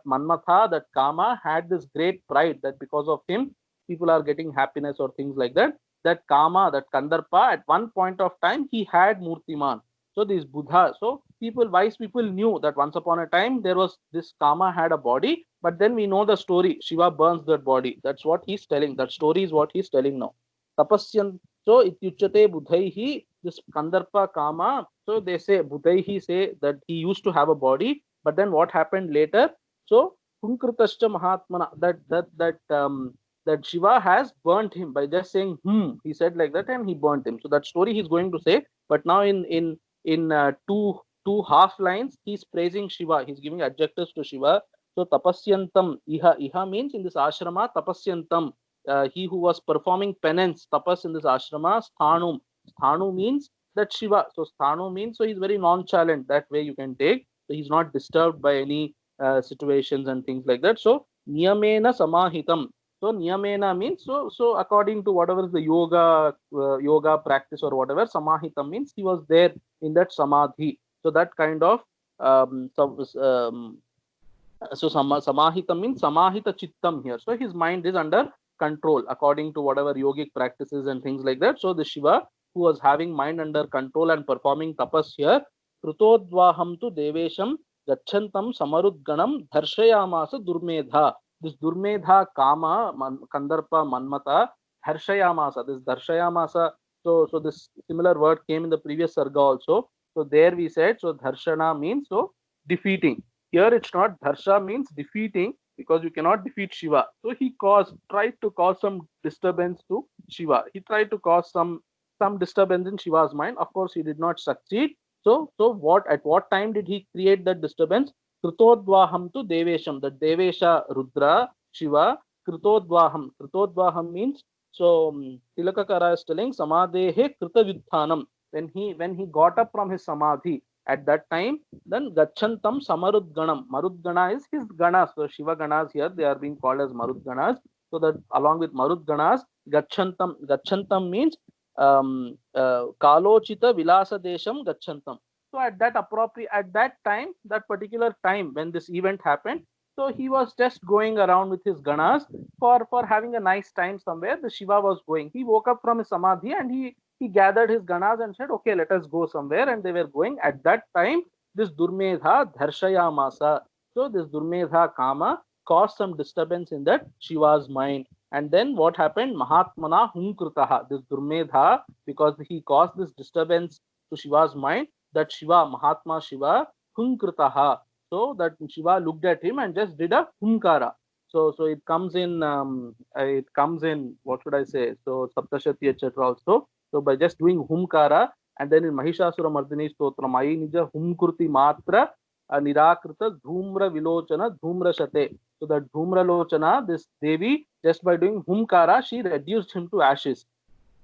Manmatha, that Kama had this great pride that because of him people are getting happiness or things like that. That Kama, that Kandarpa, at one point of time he had Murtiman. So this Buddha, so wise people knew that once upon a time there was this Kama had a body, but then we know the story. Shiva burns that body. That's what he's telling. That story is what he's telling now. Tapasyan. So ityuchate budhaihi, this Kandarpa Kama. So they say budhaihi say that he used to have a body, but then what happened later? So Kunkritascha Mahatmana, that Shiva has burnt him by just saying he said like that and he burnt him. So that story he's going to say, but now in two half lines he's praising Shiva. He's giving adjectives to Shiva. So tapasyantam, iha means in this ashrama, tapasyantam, he who was performing penance, tapas in this ashrama. Sthanu means that Shiva. So sthanu means, so he's very nonchalant. That way you can take. So he's not disturbed by any situations and things like that. So niyamena samahitam. So niyamena means, so according to whatever is the yoga practice or whatever, samahitam means he was there in that samadhi. So that kind of so samahita means samahita chittam here. So his mind is under control according to whatever yogic practices and things like that. So the Shiva who was having mind under control and performing tapas here, krutodvaham tu devesham gachantam samarudganam dharshayamasa durmedha. This durmedha kama kandarpa manmata dharshayamasa. This dharshayamasa. So this similar word came in the previous sarga also. So there we said, so dharshana means so defeating. Here it's not. Dharsha means defeating, because you cannot defeat Shiva. So he tried to cause some disturbance to Shiva. He tried to cause some disturbance in Shiva's mind. Of course, he did not succeed. So at what time did he create that disturbance? Krutodvaham tu devesham. The Devesha Rudra Shiva Krutodvaham. Krutodvaham means, so Tilakakara is telling Samadehe Kritavyutthanam. When he got up from his samadhi, at that time, then Gachantam Samarudganam. Marudgana is his ganas. So Shiva ganas here, they are being called as Marudganas. So that along with Marudganas, Gachantam means Kalochita Vilasa Desham Gachantam. So at that time, that particular time when this event happened, so he was just going around with his ganas for having a nice time somewhere. The Shiva was going. He woke up from his samadhi and he gathered his ganas and said, okay, let us go somewhere. And they were going. At that time, this Durmedha Dharshayamasa. So this Durmedha Kama caused some disturbance in that Shiva's mind. And then what happened? Mahatmana Hunkritaha. This Durmedha, because he caused this disturbance to Shiva's mind, that Shiva, Mahatma Shiva, Hunkritaha. So that Shiva looked at him and just did a Hunkara. So it comes in, what should I say? So Saptashati, etc. also. So by just doing Humkara, and then in Mahishasura Mardini Stotra, Mayi Nija Humkurti Matra Nirakrita Dhumra Vilochana Dhumra Shate. So that Dhumra Lochana, this Devi, just by doing Humkara, she reduced him to ashes.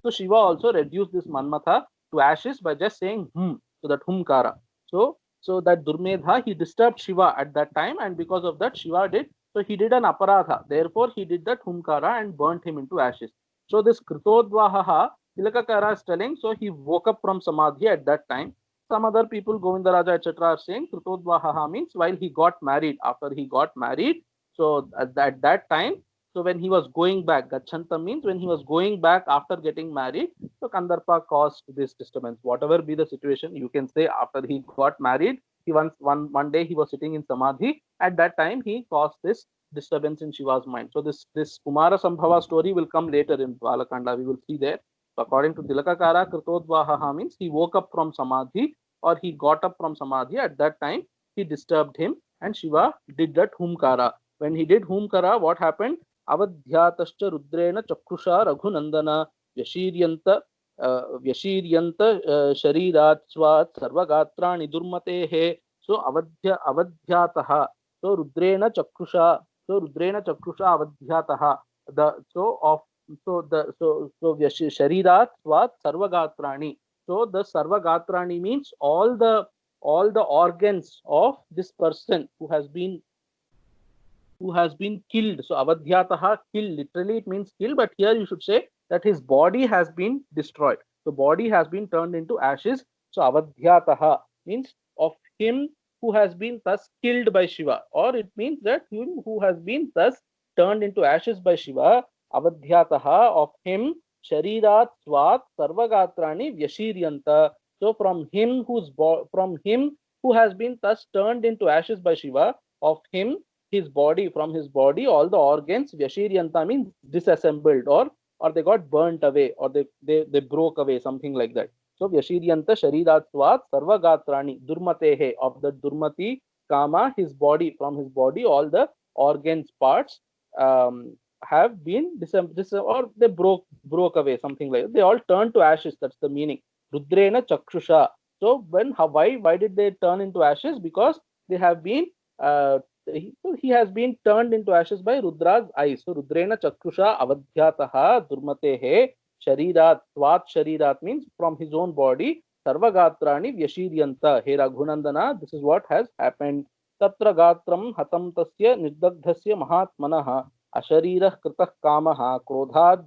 So Shiva also reduced this Manmatha to ashes by just saying so that Humkara. So that Durmedha, he disturbed Shiva at that time, and because of that, Shiva did. So he did an aparatha. Therefore, he did that Humkara and burnt him into ashes. So this Kritodvaha, Tilakakara is telling, so he woke up from samadhi at that time. Some other people, Govindaraja, etc., are saying Kritodvaha means while he got married. After he got married, so at that time, so when he was going back, Gachanta means when he was going back after getting married, so Kandarpa caused this disturbance. Whatever be the situation, you can say after he got married, he one day he was sitting in samadhi. At that time, he caused this disturbance in Shiva's mind. So this Kumara Sambhava story will come later in Balakanda. We will see there. So according to Tilakakara, Kritodvaha means he woke up from samadhi, or he got up from samadhi. At that time, he disturbed him, and Shiva did that Humkara. When he did Humkara, what happened? Avadhyatascha Rudrena Chakrusha Raghunandana Vyashiryanta Sharirat Swat Sarvagatrani Durmatehe. So Avadhyataha. So Rudrena Chakrusha. So Rudrena Chakrusha Avadhyataha. Sharirat Swat Sarvagatrani. So the Sarvagatrani means all the organs of this person who has been killed. So Avadhyataha, killed, literally it means kill, but here you should say that his body has been destroyed. So body has been turned into ashes. So Avadhyataha means of him who has been thus killed by Shiva, or it means that him who has been thus turned into ashes by Shiva. Avadhyataha, of him, Sharirat Swat Sarvagatrani Vyashiryanta. So from him who has been thus turned into ashes by Shiva, of him his body, from his body, all the organs, Vyashiryanta means disassembled, or they got burnt away, or they broke away, something like that. So Vyashiryanta Shariratvat Sarvagatrani Durmatehe, of the Durmati Kama, his body, from his body, all the organs, parts have been or they broke away, something like that. They all turned to ashes. That's the meaning. Rudrena Chakshusha. So why did they turn into ashes? Because they have been he has been turned into ashes by Rudra's eyes. So Rudrena Chakrusha Avadhyataha Durmatehe Sharirat. Tvat Sharirat means from his own body. Sarvagatrani Vyashiryanta. He Raghunandana, this is what has happened. Tatra Gatram Hatam Tasya Nirdagdhasya Mahatmanaha Asharirah Kritah Kamaha Krodhat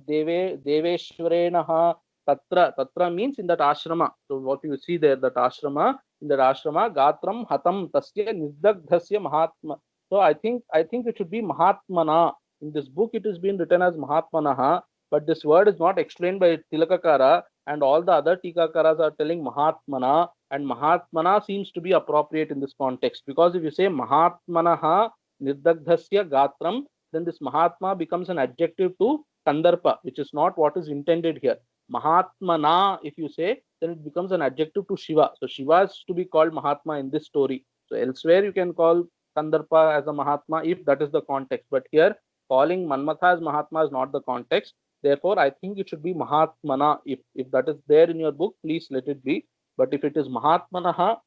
Deveshwarenaha. Tatra means in that ashrama. So what you see there, that ashrama, in that ashrama, Gatram Hatam Tasya Nirdagdhasya Mahatma. So I think it should be Mahatmana. In this book it is being written as Mahatmanaha, but this word is not explained by Tilakakara, and all the other Tikakaras are telling Mahatmana, and Mahatmana seems to be appropriate in this context, because if you say Mahatmanaha Nirdagdhasya Gatram, then this Mahatma becomes an adjective to Kandarpa, which is not what is intended here. Mahatmana, if you say, then it becomes an adjective to Shiva. So Shiva is to be called Mahatma in this story. So elsewhere you can call Kandarpa as a Mahatma if that is the context. But here, calling Manmatha as Mahatma is not the context. Therefore, I think it should be Mahatmana. If that is there in your book, please let it be. But if it is Mahatmanaha,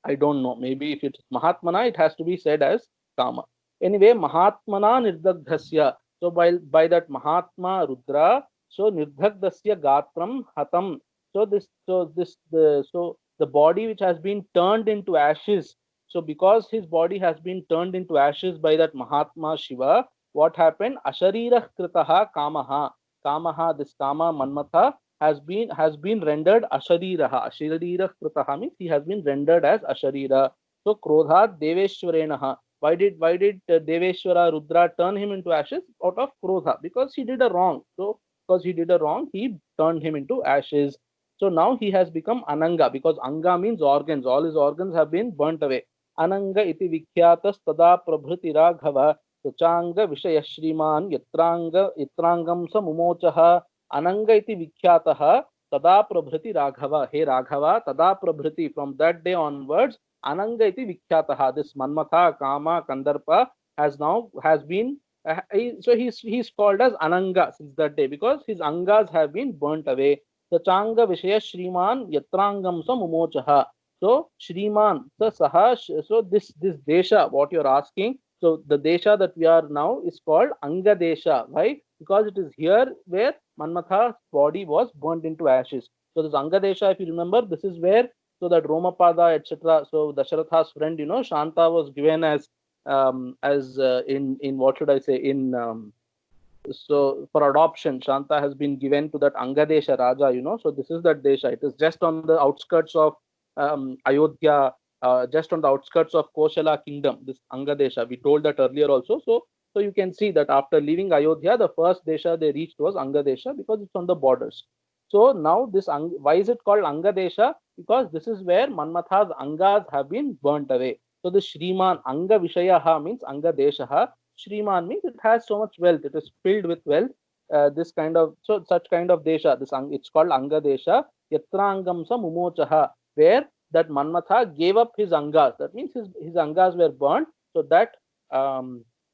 I don't know. Maybe if it is Mahatmana, it has to be said as Kama. Anyway, Mahatmana Nirdagdhasya. So by that Mahatma Rudra, so Nirdagdhasya Gatram Hatam. So the body which has been turned into ashes. So because his body has been turned into ashes by that Mahatma Shiva, what happened? Asharirah Kritaha Kamaha. Kamaha, this Kama Manmatha has been rendered Ashariraha. Asharirah Kritaha means he has been rendered as Asharira. So Krodhat Deveshwarenaha. Why did Deveshwara Rudra turn him into ashes? Out of Krodha, because he did a wrong. So because he did a wrong, he turned him into ashes. So now he has become Ananga, because Anga means organs. All his organs have been burnt away. Ananga iti vikhyatas tada prabhriti raghava Suchanga Vishaya Shriman Yatrangam Samumochaha Ananga iti vikhyataha tada prabhriti raghava. Hey Raghava, tada prabhriti. From that day onwards, Ananga iti vikhyataha. This Manmatha, Kama, Kandarpa has been so he's called as Ananga since that day, because his angas have been burnt away. Sachanga Vishaya Shriman Yatrangam Samumochaha. So Shriman, so this desha, what you're asking, so the desha that we are now is called Anga Desha. Why? Because it is here where Manmatha's body was burnt into ashes. So this Anga Desha, if you remember, this is where, so that Romapada, etc. So Dasharatha's friend, Shanta was given as in what should I say, in so for adoption. Shanta has been given to that Angadesha Raja, so this is that Desha. It is just on the outskirts of Ayodhya, just on the outskirts of Koshala kingdom, this Angadesha. We told that earlier also. So you can see that after leaving Ayodhya, the first Desha they reached was Angadesha, because it's on the borders. So now why is it called Angadesha? Because this is where Manmatha's Angas have been burnt away. So the Shriman, Anga Vishayaha means Anga Deshaha. Shriman means it has so much wealth, it is filled with wealth. This kind of, so such kind of Desha, it's called Anga Desha. Yatrangam sa Mumochaha, where that Manmatha gave up his Angas. That means his Angas were burnt. So that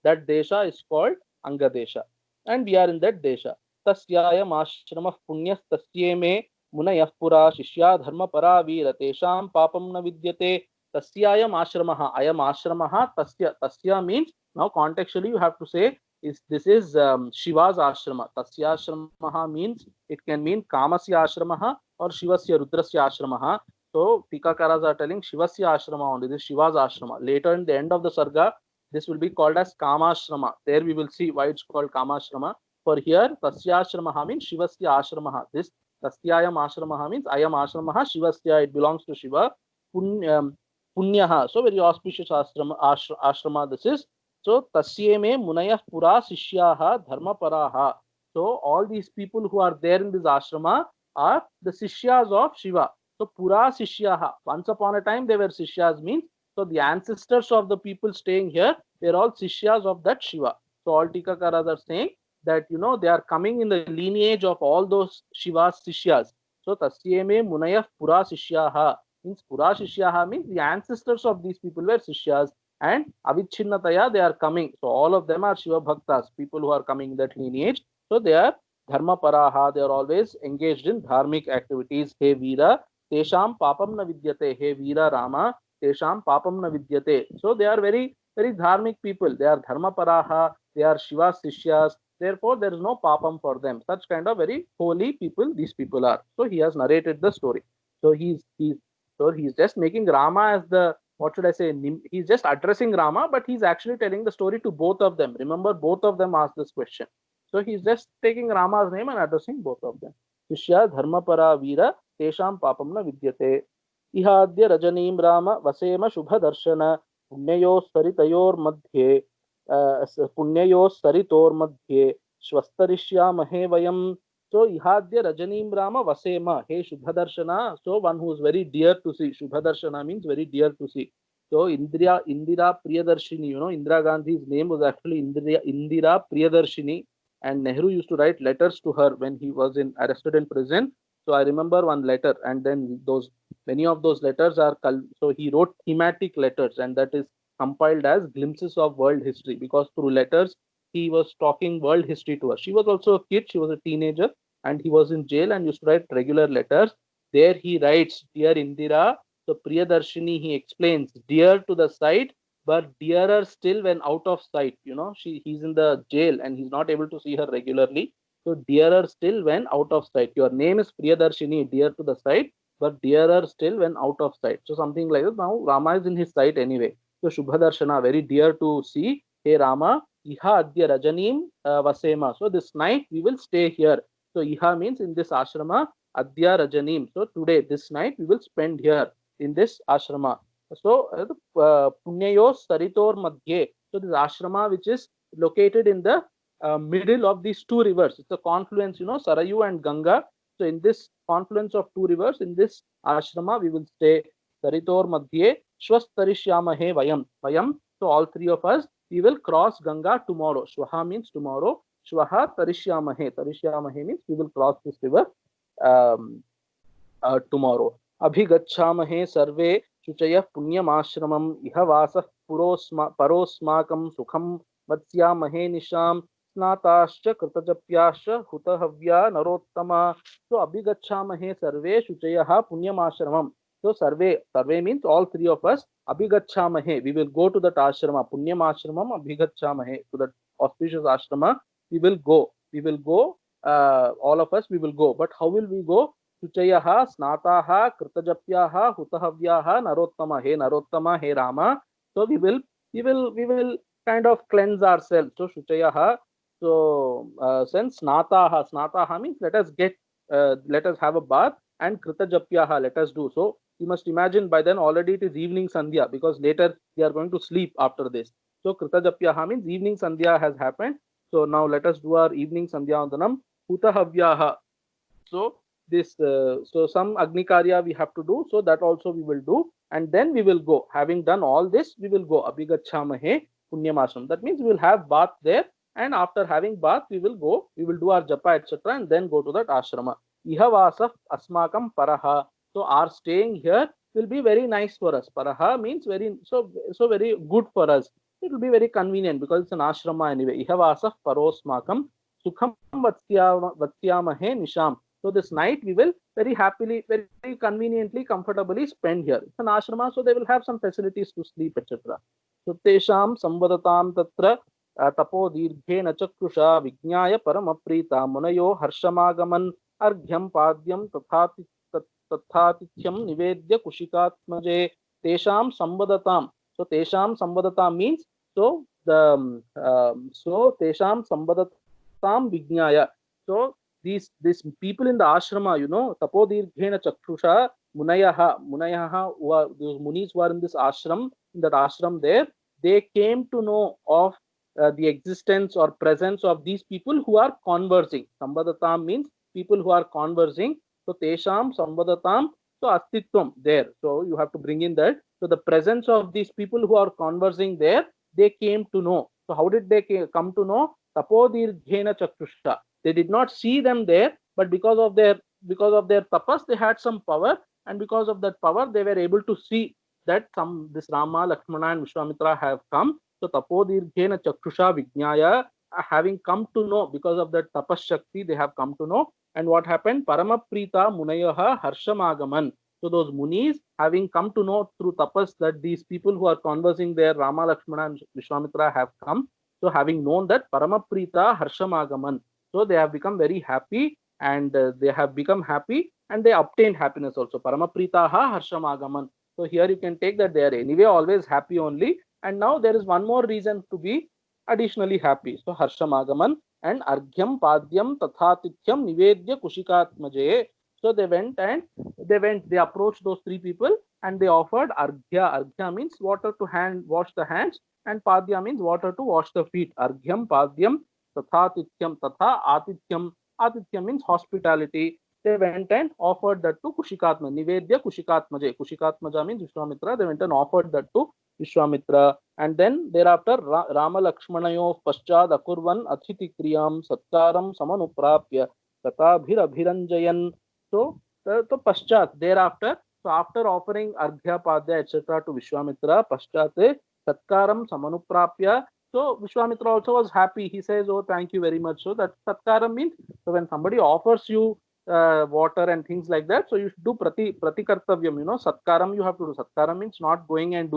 Desha is called Anga Desha. And we are in that Desha. Tasyayam ashramah punyas tasyeme munayah pura shishya dharma para veera tesham papam na vidyate. Tasyayam ashramaha. Ayam ashramaha tasya. Tasya means, now contextually you have to say, this is Shiva's ashrama. Tasya ashramaha means, it can mean Kamasya ashramaha or Shivasya Rudrasya ashramaha. So Tikakaras are telling Shivasya ashrama only. This is Shiva's ashrama. Later in the end of the sarga, this will be called as Kamashrama. There we will see why it's called Kamashrama. For here, Tasya ashramaha means Shivasya ashramaha. This Tasyayam ashramaha means Ayam ashramaha Shivasya. It belongs to Shiva. Punyaha. So very auspicious ashrama this is. So Tasyeme Munayah Pura Sishyaha Dharma Paraha. So all these people who are there in this ashrama are the Sishyas of Shiva. So Pura Sishyaha. Once upon a time they were Sishyas means, so the ancestors of the people staying here, they are all Sishyas of that Shiva. So all Tikakaras are saying that they are coming in the lineage of all those Shiva's Sishyas. So Tasyeme Munaya Pura Sishyaha means Pura Shishyaha means the ancestors of these people were Sishyas, and Avichinnataya they are coming. So all of them are Shiva Bhaktas, people who are coming in that lineage. So they are Dharma Paraha, they are always engaged in dharmic activities. He Veera, Tesham Papam na Vidyate. He Veera Rama, Tesham Papam na Vidyate. So they are very, very dharmic people. They are Dharma Paraha, they are Shiva Sishyas. Therefore, there is no papam for them. Such kind of very holy people these people are. So he has narrated the story. So he's just making Rama as the, what should I say? He's just addressing Rama, but he's actually telling the story to both of them. Remember, both of them asked this question. So he's just taking Rama's name and addressing both of them. Shishya Dharmapara Veera Tesham Papam na Vidyate. Ihadya Rajanim Rama Vasema Shubha Darshana Punyayo Saritayor Madhye Punyayo Saritor Madhye Shvastarishyamahe Vayam. So Ihadya Rajanim Rama Vasema. Hey Shubha Darshana. So one who is very dear to see. Shubha Darshana means very dear to see. So Indira Priyadarshini, Indira Gandhi's name was actually Indira Priyadarshini, and Nehru used to write letters to her when he was arrested in prison. So I remember one letter, and then many of those letters are, so he wrote thematic letters, and that is compiled as glimpses of world history, because through letters he was talking world history to her. She was also a kid, she was a teenager, and he was in jail and used to write regular letters. There he writes, Dear Indira. So Priyadarshini, he explains, dear to the sight, but dearer still when out of sight. He's in the jail and he's not able to see her regularly. So dearer still when out of sight. Your name is Priyadarshini, dear to the sight, but dearer still when out of sight. So something like that. Now Rama is in his sight anyway. So Shubha Darshana, very dear to see. Hey Rama, Iha Adya Rajanim Vasema. So this night we will stay here. So Iha means in this ashrama, Adya Rajanim. So today, this night we will spend here in this ashrama. So Punyayos Saritor Madhye. So this ashrama which is located in the middle of these two rivers. It's a confluence, Sarayu and Ganga. So in this confluence of two rivers, in this ashrama, we will stay. Saritor Madhye Shvastarishyamahe Vayam. Vayam. So all three of us, we will cross Ganga tomorrow. Shwaha means tomorrow. Shwaha Tarishyamahe. Tarishyamahe means we will cross this river tomorrow. Abhigachamahe sarve शुचयः पुण्यमाश्रमम् इह वासः परोस्माकं सुखं वत्स्यामहे निशां स्नाताश्च कृतजप्याश्च हुतहव्या Narottama. So abhigachamahe sarve शुचयः पुण्यमाश्रमम्. So sarve means all three of us. Abhigachamahe, we will go to that ashrama. Punyamashramam abhigachamahe, to that auspicious ashrama. We will go. All of us we will go. But how will we go? Suchayaha, Snataha, Kritajapyaha, Hutahavyaha, Narottama. Hey Narottama, hey Rama. So we will kind of cleanse ourselves. So Suchayaha. So since Snataha means let us have a bath, and Kritajapyaha, let us do. So you must imagine by then already it is evening Sandhya, because later we are going to sleep after this. So Kritajapyaha means evening Sandhya has happened. So now let us do our evening Sandhya Vandanam. Hutahavyaha. So some Agni Karya we have to do, so that also we will do, and then we will go. Having done all this, we will go Abhigachamahe Punyamashram. That means we will have bath there, and after having bath, we will go, we will do our japa, etc., and then go to that ashrama. Iha vasah asmakam paraha. So our staying here will be very nice for us. Paraha means very good for us. It will be very convenient because it's an ashrama anyway. Iha vasah parosmakam sukham vatsyamahe nisham. So this night we will very happily, very conveniently, comfortably spend here. It's an ashrama, so they will have some facilities to sleep, etc. So tesham sambadatam tatra tapo dirghena chakrusha vijnaya paramaprita munayo harshamagaman arghyam padyam tathatithyam nivedya kushikatmaje tesham sambadatam. So tesham sambadatam means tesham sambadatam vijnaya. So these people in the ashrama, tapodirghena chakrusha munayaha, those munis who are in this ashram, in that ashram there, they came to know of the existence or presence of these people who are conversing. Sambadatam means people who are conversing. So tesham sambadatam, so astitvam there. So you have to bring in that. So the presence of these people who are conversing there, they came to know. So how did they come to know? Tapodirghena chakrusha. They did not see them there, but because of their tapas, they had some power, and because of that power, they were able to see that this Rama, Lakshmana, and Vishwamitra have come. So tapodirghena chakrusha vijnaya, having come to know because of that tapas shakti, they have come to know. And what happened? Paramaprita munayaha harshamagaman. So those munis, having come to know through tapas that these people who are conversing there, Rama, Lakshmana, and Vishwamitra have come. So having known that Paramaprita Harshamagaman, so they have become very happy, and they have become happy, and they obtained happiness also. Paramaprita Harshamagaman. So here you can take that they are anyway always happy only, and now there is one more reason to be additionally happy. So Harshamagaman and Arghyam Padyam Tathatithyam Nivedya Kushikatmaje. So they approached those three people and they offered Arghya. Arghya means water to wash the hands, and Padya means water to wash the feet. Arghyam, Padyam, Tathatithyam, Tatha, Atithyam. Atithyam means hospitality. They went and offered that to Kushikatma. Nivedya Kushikatmaje. Kushikatmaja means Vishwamitra. They went and offered that to Vishwamitra. And then thereafter, Rama Lakshmanayo Paschad Akurvan Athiti Kriyam Satkaram Samanuprapya Katabhir Abhiranjayan. So, the Paschat, thereafter, so after offering Arghya, Padya, etc. to Vishwamitra, Paschate Satkaram Samanuprapya. So Vishwamitra also was happy. He says, "Oh, thank you very much." So that Satkaram means, so when somebody offers you water and things like that, so you should do pratikartavyam. Satkaram you have to do. Satkaram means not going and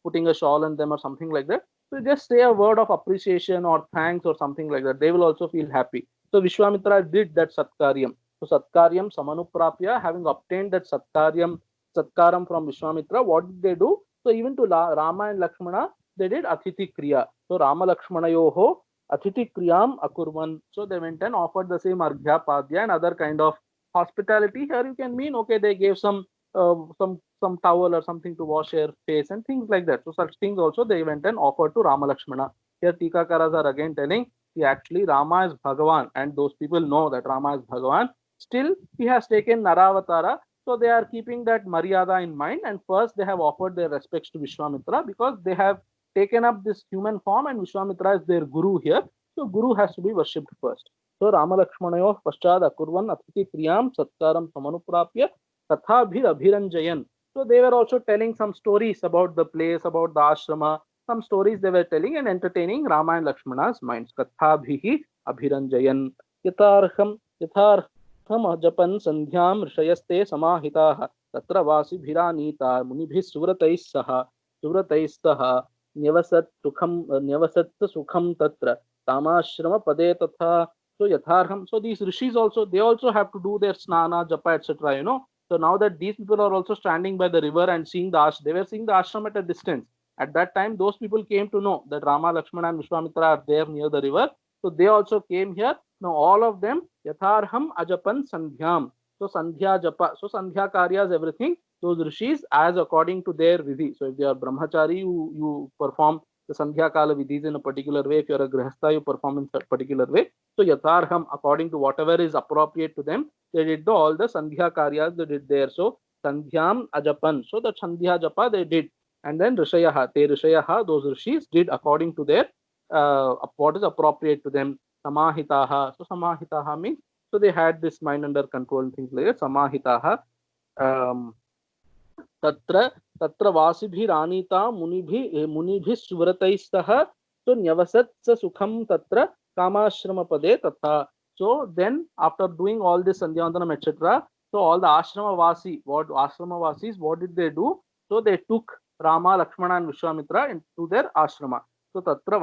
putting a shawl on them or something like that. So just say a word of appreciation or thanks or something like that. They will also feel happy. So Vishwamitra did that Satkaryam. So Satkaryam Samanuprapya, having obtained that Satkaram from Vishwamitra, what did they do? So even to Rama and Lakshmana, they did Athithi Kriya. So Rama Lakshmana Yoho Athithi Kriyam Akurvan. So they went and offered the same Arghya, Padya and other kind of hospitality. Here you can mean, okay, they gave some towel or something to wash their face and things like that. So such things also they went and offered to Rama Lakshmana. Here Tikakaras are again telling, actually Rama is Bhagavan, and those people know that Rama is Bhagavan. Still, he has taken Naravatara. So they are keeping that Maryada in mind, and first they have offered their respects to Vishwamitra because they have taken up this human form, and Vishwamitra is their guru here. So guru has to be worshipped first. So Rama Lakshmanayo Paschad Akurvan Athithi Kriyam Satkaram Samanuprapya Tathabhir Abhiranjayan. So they were also telling some stories about the place, about the ashrama. Some stories they were telling and entertaining Rama and Lakshmana's minds. Kathabhihi Abhiranjayan. Yatarham Japan Sandhyam Rishayasте Samahitaha Tatra Vasibhiranita Munibhi Suvrataistaha Nyavasat Sukham Tatra Tamashrama Pade Tatha. So Yatharham. So these rishis also, they also have to do their snana, japa, etc. So now that these people are also standing by the river and seeing they were seeing the ashram at a distance. At that time, those people came to know that Rama, Lakshmana, and Vishwamitra are there near the river. So they also came here. Now all of them, Yatharham Ajapan Sandhyam. So Sandhya Japa. So Sandhya Karyas, everything. Those rishis as according to their vidhi. So if they are brahmachari, you perform the Sandhya Kala vidhis in a particular way. If you are a grihastha, you perform in a particular way. So Yatharham, according to whatever is appropriate to them, they did all the Sandhya Karyas they did there. So Sandhyam Ajapan. So the Sandhya Japa they did. And then Rishayaha, those rishis did according to their what is appropriate to them. Samahitaha. So Samahitaha means, so they had this mind under control and things like that. Samahitaha. Tatra Vasibhiranita Munibhi Suvrataistah. So Nyavasat Sukham Tatra Kamashrama Pade Tatha. So then after doing all this Sandhyavandanam, etc., so all the Ashrama Vasis, what did they do? So they took Rama, Lakshmana and Vishwamitra into their ashrama. So Tatra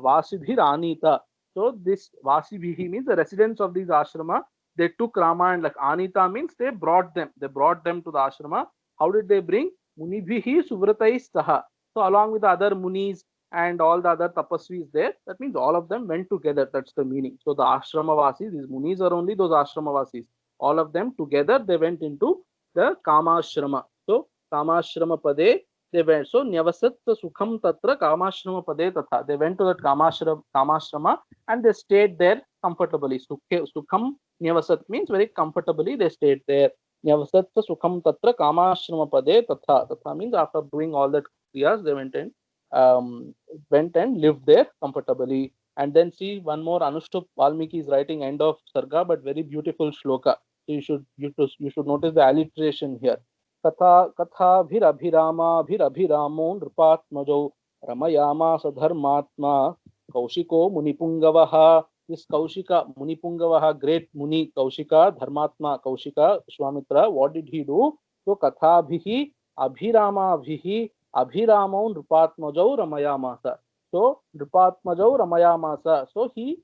Vasibhiranita. So this Vasibhihi means the residents of these ashrama. They took Rama and Anita means they brought them to the ashrama. How did they bring? Munibhihi Suvrataistah. So along with the other munis and all the other tapasvis there, that means all of them went together. That's the meaning. So the ashrama vasis, these munis are only those ashrama vasis. All of them together they went into the Kamashrama. So Kamashrama Pade they went. So Nyavasat Sukham Tatra Kamashrama Pade Tatha. They went to that Kamashrama and they stayed there comfortably. Sukham Nyavasat means very comfortably they stayed there. Nyavasat Sukham Tatra Kamashrama Pade Tatha. Tatha means after doing all that kriyas, they went and went and lived there comfortably. And then see one more Anushtup Valmiki is writing end of Sarga, but very beautiful shloka. So you should notice the alliteration here. Katha katha bhirabhiramo nrupatmajo ramayamasa dharmatma kaushiko munipungavaha. This Kaushika Munipungavaha, great Muni Kaushika, Dharmatma Kaushika, Swamitra, what did he do? So Katha bhihi abhirama bhihi Abhiramo Nrupatmajau Ramayamasa. So Nrupatmajau Ramayamasa. So he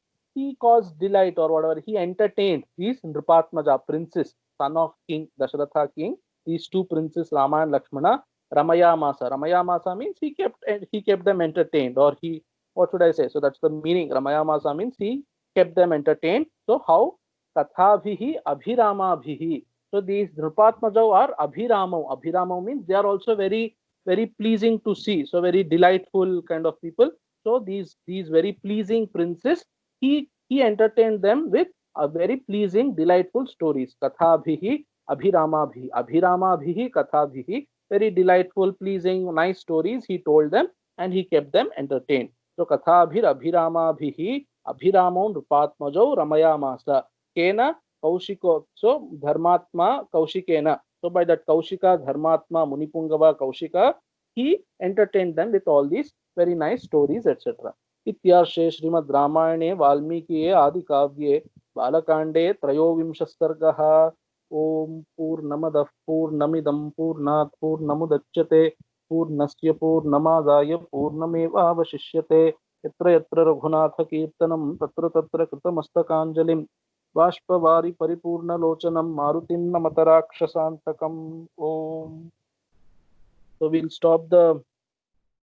caused delight or whatever. He entertained these Nrupatmaja princes, son of King Dasharatha king. These two princes, Rama and Lakshmana, Ramayamasa. Ramayamasa means he kept them entertained, or he, what should I say? So that's the meaning. Ramayamasa means he kept them entertained. So how? Kathabhihi Abhiramabhihi. So these Nrupatmajau are Abhiramo. Abhiramo means they are also very pleasing to see, so very delightful kind of people. So these very pleasing princes, he entertained them with a very pleasing delightful stories. Kathabhihi abhiramabhi abhiramabhihi kathabhihi, very delightful pleasing nice stories he told them, and he kept them entertained. So kathabhir abhiramabhihi abhiramo nrupatmajau ramayamasa kena kaushiko. So dharmatma kaushikena. So by that Kaushika, Dharmatma, Munipungava, Kaushika, he entertained them with all these very nice stories, etc. इत्यार्षे श्रीमद् रामायणे वाल्मीकिये आदि काव्ये बालकांडे त्रयोविंश सर्गः। ओम पूर्णमदः पूर्णमिदं पूर्णात् पूर्णमुदच्यते पूर्णस्य पूर्णमादाय पूर्णमेवावशिष्यते। यत्र यत्र रघुनाथ कीर्तनं तत्र तत्र कृतमस्तकाञ्जलिं बाष्पवारि परिपूर्णलोचनं मारुतिं नमत राक्षसान्तकम्। ओम. So we'll stop the